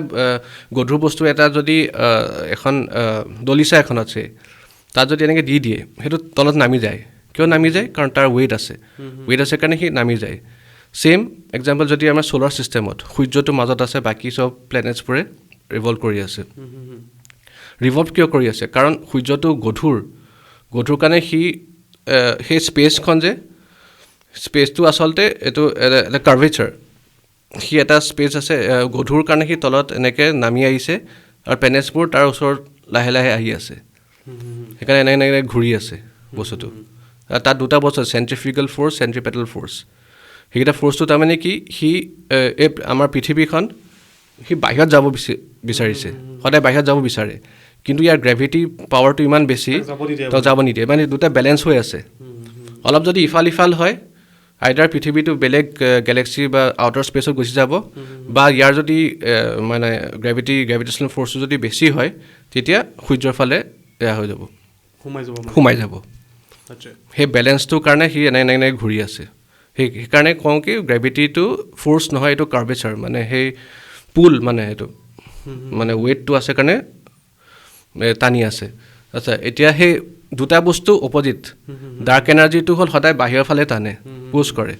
গধুৰ বস্তু এটা যদি এখন দলিচা এখন আছে, তাত যদি এনেকৈ দি দিয়ে, সেইটো তলত নামি যায়। কিয় নামি যায়? কাৰণ তাৰ ৱেইট আছে কাৰণে সি নামি যায়। ছেইম এক্সাম্পল যদি আমাৰ ছ'লাৰ ছিষ্টেমত সূৰ্যটো মাজত আছে, বাকী চব প্লেনেটছবোৰে ৰিভল্ভ কৰি আছে। ৰিভল্ভ কিয় কৰি আছে? কাৰণ সূৰ্যটো গধুৰ কাৰণে সি সেই স্পেচখন যে স্পেচটো আচলতে এইটো এটা কাৰ্ভেচাৰ। সি এটা স্পেচ আছে গধুৰ কাৰণে সি তলত এনেকৈ নামি আহিছে, আৰু প্লেনেটছবোৰ তাৰ ওচৰত লাহে লাহে আহি আছে, সেইকাৰণে এনেকৈ ঘূৰি আছে বস্তুটো। তাত দুটা বস্তু আছে, চেণ্ট্ৰিফিউগেল ফ'ৰ্চ, চেণ্ট্ৰিপেটেল ফ'ৰ্চ। সেইকেইটা ফ'ৰ্চটো তাৰমানে কি, সি এই আমাৰ পৃথিৱীখন সি বাহিৰত যাব বিচাৰিছে, সদায় বাহিৰত যাব বিচাৰে, কিন্তু ইয়াৰ গ্ৰেভিটি পাৱাৰটো ইমান বেছি তো যাব নিদিয়ে, মানে দুটা বেলেঞ্চ হৈ আছে। অলপ যদি ইফাল সিফাল হয়, আইদাৰ পৃথিৱীটো বেলেগ গেলেক্সি বা আউটাৰ স্পেচত গুচি যাব, বা ইয়াৰ যদি মানে গ্ৰেভিটেশ্যনেল ফ'ৰ্চটো যদি বেছি হয়, তেতিয়া সূৰ্যৰ ফালে এয়া হৈ যাব, সোমাই যাব। সেই বেলেঞ্চটোৰ কাৰণে সি এনে ঘূৰি আছে। সেইকাৰণে কওঁ কি গ্ৰেভিটিটো ফ'ৰ্চ নহয়, এইটো কাৰ্ভেচাৰ, মানে সেই পুল, মানে এইটো মানে ৱেইটটো আছে কাৰণে টানি আছে। আচ্ছা, এতিয়া সেই দুটা বস্তু অপজিট। ডাৰ্ক এনাৰ্জিটো হ'ল সদায় বাহিৰৰ ফালে টানে, পুছ কৰে,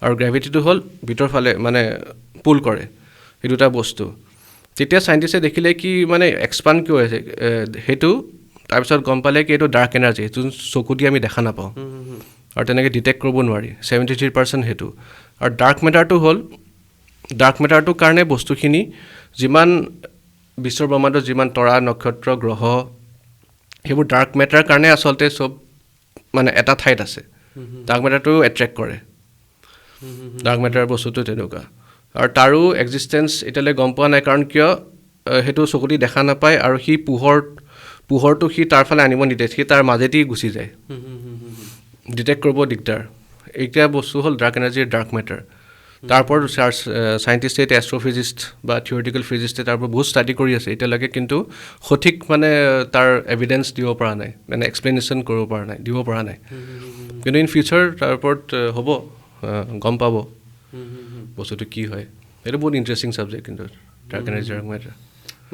আৰু গ্ৰেভিটিটো হ'ল ভিতৰ ফালে মানে পুল কৰে, এই দুটা বস্তু। তেতিয়া চাইণ্টিষ্টে দেখিলে কি মানে এক্সপাণ্ড কিয় হৈছে সেইটো, তাৰপিছত গম পালে কি এইটো ডাৰ্ক এনাৰ্জি, যোন চকু দি আমি দেখা নাপাওঁ আৰু তেনেকৈ ডিটেক্ট কৰিব নোৱাৰি, 73% সেইটো। আৰু ডাৰ্ক মেটাৰটোৰ কাৰণে বস্তুখিনি যিমান বিশ্বৰ ব্ৰহ্মাণ্ডত যিমান তৰা, নক্ষত্ৰ, গ্ৰহ, সেইবোৰ ডাৰ্ক মেটাৰ কাৰণে আচলতে চব মানে এটা ঠাইত আছে। ডাৰ্ক মেটাৰটো এট্ৰেক্ট কৰে, ডাৰ্ক মেটাৰ বস্তুটো তেনেকুৱা। আৰু তাৰো এক্সিষ্টেঞ্চ এতিয়ালৈ গম পোৱা নাই, কাৰণ কিয় সেইটো চকু দি দেখা নাপায়, আৰু সি পোহৰটো সি তাৰ ফালে আনিব নিদিয়ে, সি তাৰ মাজেদি গুচি যায়, ডিটেক্ট কৰিব দিগদাৰ। এইকেইটা বস্তু হ'ল ডাৰ্ক এনাৰ্জিৰ ডাৰ্ক মেটাৰ। তাৰ ওপৰত চাইণ্টিষ্টে এতিয়া এষ্ট্ৰ'ফিজিষ্ট বা থিয়ৰিটিকেল ফিজিষ্টে তাৰ ওপৰত বহুত ষ্টাডি কৰি আছে এতিয়ালৈকে, কিন্তু সঠিক মানে তাৰ এভিডেঞ্চ দিব পৰা নাই, মানে এক্সপ্লেনেশ্যন দিব পৰা নাই। কিন্তু ইন ফিউচাৰ তাৰ ওপৰত হ'ব, গম পাব বস্তুটো কি হয়। এইটো বহুত ইণ্টাৰেষ্টিং ছাবজেক্ট, কিন্তু ডাৰ্ক এনাৰ্জি, ডাৰ্ক মেটাৰ।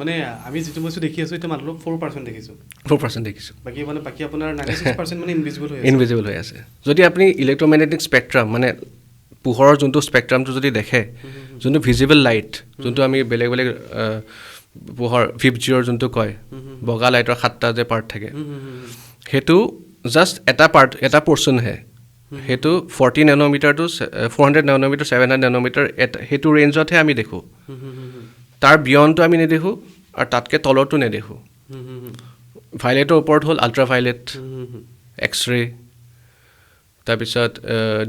মানে আমি যিটো বস্তু দেখি আছোঁ, এতিয়া মাত্ৰ 4% দেখিছোঁ, 4% দেখিছোঁ, বাকী আপোনাৰ 96% মানে ইনভিজিবল হৈ আছে। যদি আপুনি ইলেক্ট্ৰমেগনেটিক স্পেক্ট্ৰাম, মানে পোহৰৰ যোনটো স্পেক্ট্ৰামটো যদি দেখে, যোনটো ভিজিবল লাইট, যোনটো আমি বেলেগ পোহৰ VIBGYOR যোনটো কয়, বগা লাইটৰ 7টা যে পাৰ্ট থাকে, সেইটো জাষ্ট এটা পৰ্চনহে। সেইটো 40 নেন'মিটাৰ টু 400 নেন'মিটাৰ, 700 নেন'মিটাৰ, সেইটো ৰেঞ্জতহে আমি দেখোঁ। তাৰ বিয়ণ্ডটো আমি নেদেখোঁ, আৰু তাতকৈ তলৰটো নেদেখোঁ। ভাইলেটৰ ওপৰত হ'ল আল্ট্ৰাভাইলেট, এক্সৰে, তাৰপিছত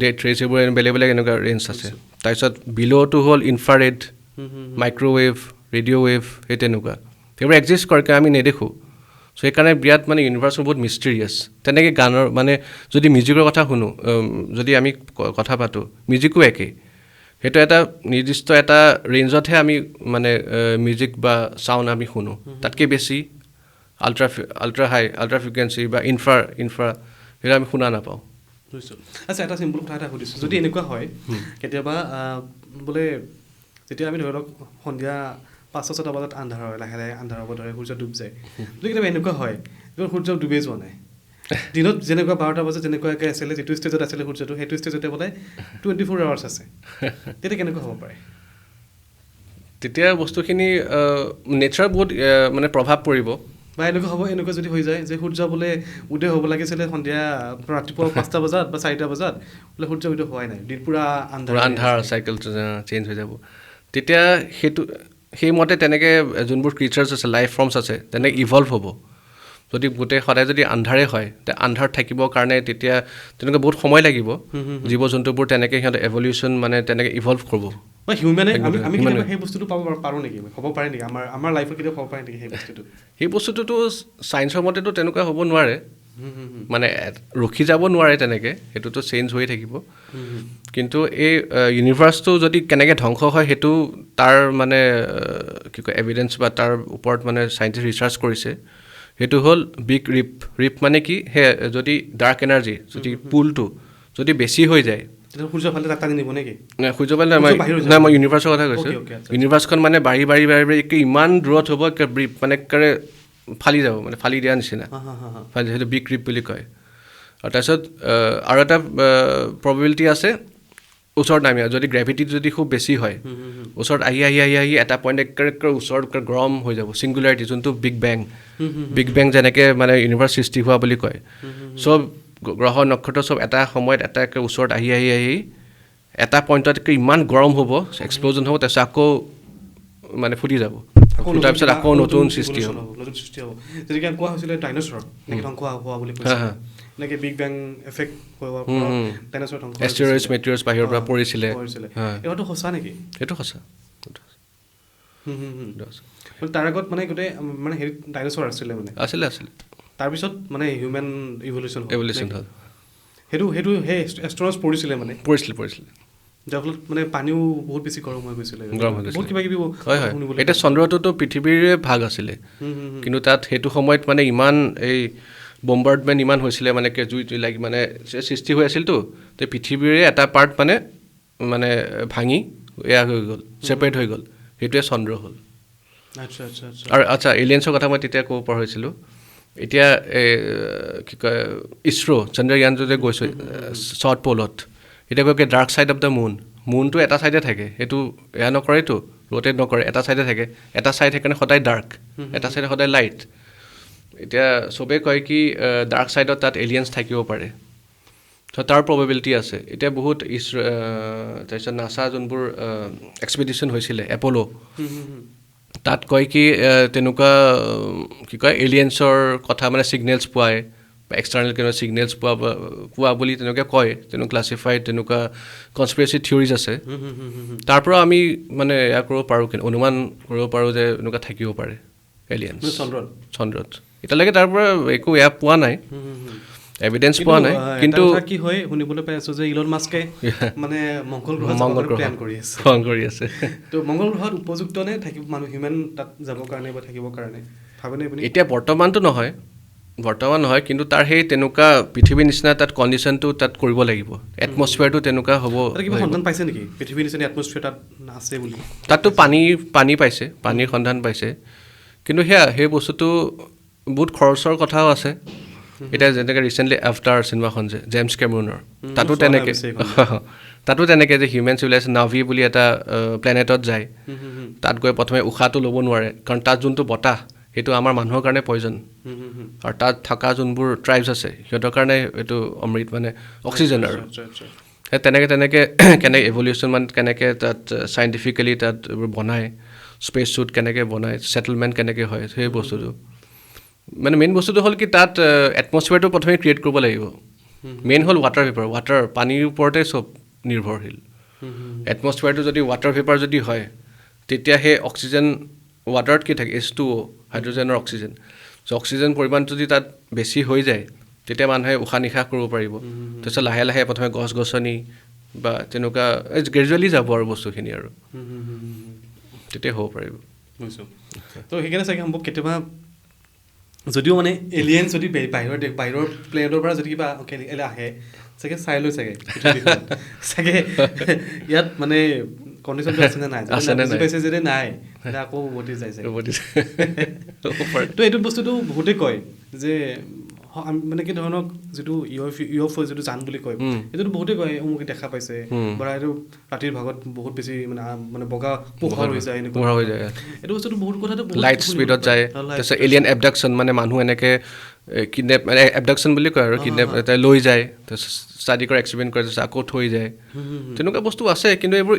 ডেট ৰেজ, এইবোৰ বেলেগ এনেকুৱা ৰেঞ্জ আছে। তাৰপিছত বিল'টো হ'ল ইনফ্ৰাৰেড, মাইক্ৰ'ৱেভ, ৰেডিঅ' ৱেভ, সেই তেনেকুৱা। সেইবোৰ এক্সিষ্ট কৰে, আমি নেদেখোঁ। চ' সেইকাৰণে বিৰাট মানে ইউনিভাৰ্চটো বহুত মিষ্টেৰিয়াছ। তেনেকৈ গানৰ মানে যদি মিউজিকৰ কথা শুনো, যদি আমি কথা পাতোঁ, মিউজিকো একেই। সেইটো এটা নিৰ্দিষ্ট এটা ৰেঞ্জতহে আমি মানে মিউজিক বা চাউণ্ড আমি শুনো, তাতকৈ বেছি আল্ট্ৰা হাই, আল্ট্ৰা ফ্ৰিকুৱেঞ্চি বা ইনফ্ৰা সেইটো আমি শুনা নাপাওঁ। আচ্ছা, এটা চিম্পল কথা এটা সুধিছোঁ, যদি এনেকুৱা হয় কেতিয়াবা বোলে, যেতিয়া আমি ধৰি লওক সন্ধিয়া 5-6টা বজাত আন্ধাৰ হয়, লাহে লাহে আন্ধাৰ হ'ব ধৰে, সূৰ্য ডুব যায়, যদি কেতিয়াবা এনেকুৱা হয় সূৰ্য ডুবেই যোৱা নাই, দিনত যেনেকুৱা 12টা বজাত যেনেকুৱাকৈ আছিলে, যিটো ষ্টেজত আছিলে সূৰ্যটো, সেইটো ষ্টেজতে বোলে 24 আৱাৰ্ছ আছে, তেতিয়া কেনেকুৱা হ'ব পাৰে? তেতিয়া বস্তুখিনি নেচাৰ বহুত মানে প্ৰভাৱ পৰিব। বা এনেকুৱা যদি হৈ যায় যে সূৰ্য বোলে উদয় হ'ব লাগিছিলে সন্ধিয়া ৰাতিপুৱা 5টা বজাত বা 4টা বজাত, বোলে সূৰ্য উদয় হোৱাই নাই, দিন পূৰা আন্ধাৰ, চাইকেলটো চেঞ্জ হৈ যাব, তেতিয়া সেইমতে তেনেকৈ যোনবোৰ ক্ৰিচাৰ্ছ আছে, লাইফ ফৰ্মছ আছে, তেনেকৈ ইভল্ভ হ'ব। যদি গোটেই সদায় যদি আন্ধাৰে হয়, তেতিয়া আন্ধাৰত থাকিবৰ কাৰণে তেতিয়া তেনেকৈ বহুত সময় লাগিব। জীৱ জন্তুবোৰ তেনেকৈ সিহঁতে এভলিউশ্যন মানে তেনেকৈ ইভল্ভ কৰিব। আমি সেই বস্তুটো পাব পাৰোঁ নেকি, হ'ব পাৰে নেকি আমাৰ লাইফত কেতিয়াবা হ'ব পাৰে নেকি সেই বস্তুটো? ছায়েন্সৰ মতেতো তেনেকুৱা হ'ব নোৱাৰে, মানে ৰখি যাব নোৱাৰে তেনেকৈ, সেইটোতো চেঞ্জ হৈ থাকিব। কিন্তু এই ইউনিভাৰ্চটো যদি কেনেকৈ ধ্বংস হয়, সেইটো তাৰ মানে কি কয় এভিডেঞ্চ বা তাৰ ওপৰত মানে চাইণ্টিষ্ট ৰিচাৰ্চ কৰিছে, সেইটো হ'ল বিগ ৰিপ মানে কি সেই যদি ডাৰ্ক এনাৰ্জি যদি পুলটো যদি বেছি হৈ যায় সূৰ্যৰ ফালে তাক টানি নিব নেকি সূৰ্য ফালে নাই মই ইউনিভাৰ্চৰ কথা কৈছোঁ ইউনিভাৰ্চখন মানে বাঢ়ি বাঢ়ি বাঢ়ি বাঢ়ি ইমান দূৰত হ'ব মানে একেবাৰে ফালি যাব মানে ফালি দিয়া নিচিনা সেইটো বিগ ৰিপ বুলি কয় আৰু তাৰপিছত আৰু এটা প্ৰবেবিলিটি আছে ওচৰত নামি যদি গ্ৰেভিটি যদি খুব বেছি হয় ওচৰত আহি আহি আহি আহি এটা পইণ্ট একেবাৰে ওচৰত গৰম হৈ যাব ছিংগুলাৰিটি যোনটো বিগ বেং যেনেকৈ মানে ইউনিভাৰ্চ সৃষ্টি হোৱা বুলি কয় চব গ্ৰহ নক্ষত্ৰ চব এটা সময়ত এটা ওচৰত আহি আহি আহি এটা পইণ্টত ইমান গৰম হ'ব এক্সপ্ল'জন হ'ব তাৰপিছত আকৌ মানে ফুটি যাব তাৰপিছত আকৌ নতুন সৃষ্টি হ'ব যেনেকৈ কোৱা হৈছিলে ডাইনছৰ এনেকৈ ধ্বংস হোৱা বুলি কৈছে এনেকৈ বিগ বেং এফেক্ট হোৱা ডাইনছৰ ধ্বংস এষ্টেৰইডছ মেটিয়ৰ্ছ বাহিৰৰ পৰা পৰিছিলে এইটো সঁচা নেকি সেইটো সঁচা তাৰ আগত মানে গোটেই মানে হেৰি ডাইনছৰ আছিলে মানে আছিলে তাৰপিছত মানে হিউমেন ইভলিউশ্যন হ'ল সেইটো সেই এষ্ট্ৰনছ পৰিছিলে মানে পৰিছিলে যাৰ ফলত মানে পানীও বহুত বেছি গৰম হৈ গৈছিলে বহুত কিবা কিবি হয় এতিয়া চন্দ্ৰটোতো পৃথিৱীৰে ভাগ আছিলে কিন্তু তাত সেইটো সময়ত মানে ইমান এই বম্বাৰ্ডমেণ্ট ইমান হৈছিলে মানে জুই লাগি মানে সৃষ্টি হৈ আছিলতো তো পৃথিৱীৰে এটা পাৰ্ট মানে ভাঙি এয়া হৈ গ'ল ছেপাৰেট হৈ গ'ল সেইটোৱে চন্দ্ৰ হ'ল আৰু আচ্ছা এলিয়েন্সৰ কথা মই তেতিয়া ক'ব পৰা হৈছিলোঁ এতিয়া কি কয় ইছৰ' চন্দ্ৰযানটো যে গৈছে চাউথ প'লত এতিয়া কয় কি ডাৰ্ক ছাইড অফ দ্য মুনটো এটা ছাইডে থাকে সেইটো এয়া নকৰেতো ৰ'টেট নকৰে এটা ছাইডে থাকে এটা ছাইড সেইকাৰণে সদায় ডাৰ্ক এটা ছাইডে সদায় লাইট এতিয়া চবেই কয় কি ডাৰ্ক ছাইডত তাত এলিয়েন্স থাকিব পাৰে ত' তাৰ প্ৰবেবিলিটি আছে এতিয়া বহুত তাৰপিছত নাছা যোনবোৰ এক্সপিডিশ্যন হৈছিলে এপ'ল' তাত কয় কি তেনেকুৱা কি কয় এলিয়েন্সৰ কথা মানে ছিগনেলছ পোৱায় বা এক্সটাৰ্নেল কিবা ছিগনেলছ পোৱা বুলি তেনেকৈ কয় তেনেকুৱা ক্লাছিফাইড তেনেকুৱা কনস্পিৰেচি থিয়ৰিজ আছে তাৰ পৰা আমি মানে এয়া কৰিব পাৰোঁ কিন্তু অনুমান কৰিব পাৰোঁ যে এনেকুৱা থাকিব পাৰে এলিয়েন্স চন্দ্ৰত এতিয়ালৈকে তাৰ পৰা একো এয়া পোৱা নাই এভিডেন্স পোৱা নাই কিন্তু কি হয় শুনিবলৈ পাই আছোঁ যে ইলন মাস্কে মানে মংগল গ্ৰহ প্লেন কৰি আছে তো মংগল গ্ৰহত উপযুক্ত নে থাকিব মানুহ হিউমেন তাত যাবৰ কাৰণে বা থাকিবৰ কাৰণে ভাবেনে আপুনি এতিয়া বৰ্তমান নহয় কিন্তু তাৰ সেই তেনেকুৱা পৃথিৱীৰ নিচিনা তাত কণ্ডিশ্যনটো তাত কৰিব লাগিব এটমছফিয়াৰটো তেনেকুৱা হ'ব কিবা সন্ধান পাইছে নেকি পৃথিৱীৰ নিচিনা এটমছফিয়াৰ তাত আছে বুলি তাততো পানী পাইছে পানীৰ সন্ধান পাইছে কিন্তু সেই বস্তুটো বহুত খৰচৰ কথাও আছে এতিয়া যেনেকৈ ৰিচেণ্টলি আফটাৰ চিনেমাখন যে জেমছ কেমেৰুনৰ তাতো তেনেকৈ যে হিউমেন চিভিলাইজেশ্যন নাভি বুলি এটা প্লেনেটত যায় তাত গৈ প্ৰথমে উশাহটো ল'ব নোৱাৰে কাৰণ তাত যোনটো বতাহ সেইটো আমাৰ মানুহৰ কাৰণে পয়জন আৰু তাত থকা যোনবোৰ ট্ৰাইবছ আছে সিহঁতৰ কাৰণে এইটো অমৃত মানে অক্সিজেন আৰু তেনেকৈ কেনেকৈ এভলিউশ্যন মানে কেনেকৈ তাত চাইণ্টিফিকেলি তাত বনায় স্পেচ শ্বুট কেনেকৈ বনায় ছেটেলমেণ্ট কেনেকৈ হয় সেই বস্তুটো মানে মেইন বস্তুটো হ'ল কি তাত এটমছফিয়াৰটো প্ৰথমে ক্ৰিয়েট কৰিব লাগিব মেইন হ'ল ৱাটাৰ পানীৰ ওপৰতে চব নিৰ্ভৰশীল এটমছফিয়াৰটো যদি ৱাটাৰ ভেপাৰ যদি হয় তেতিয়া সেই অক্সিজেন ৱাটাৰত কি থাকে H2O হাইড্ৰজেনৰ অক্সিজেন চ' অক্সিজেন পৰিমাণটো যদি তাত বেছি হৈ যায় তেতিয়া মানুহে উশাহ নিশাহ কৰিব পাৰিব তাৰপিছত লাহে লাহে প্ৰথমে গছ গছনি বা তেনেকুৱা গ্ৰেজুৱেলি যাব আৰু বস্তুখিনি আৰু তেতিয়া হ'ব পাৰিব তো সেইকাৰণে চাগে সম্ভৱ কেতিয়াবা যদিও মানে এলিয়েন্স যদি বাহিৰৰ প্লেনেটৰ পৰা যদি কিবা আহে চাগে চাই লৈ চাগে ইয়াত মানে কণ্ডিশ্যনটো আছেনে নাই পাইছে যদি নাই আকৌ উভতি যায় তো এইটো বস্তুটো বহুতেই কয় যে মানে কি ধৰণক যিটো ইউএফঅ যিটো যান বুলি কয় এইটোতো বহুতেই কয় অমুকে দেখা পাইছে বা এইটো ৰাতিৰ ভাগত বহুত বেছি মানে বগা পোহৰ হৈ যায় এনেকুৱা এইটো বস্তুটো বহুত কথাটো লাইট স্পীডত যায় তাৰপিছত এলিয়েন এবডাকশ্যন মানে মানুহ এনেকৈ কিডনেপ মানে এবডাকশ্যন বুলি কয় আৰু কিডনেপ এটা লৈ যায় তাৰপিছত ষ্টাডি কৰে এক্সপেৰিমেণ্ট কৰে তাৰপিছত আকৌ থৈ যায় তেনেকুৱা বস্তু আছে কিন্তু এইবোৰ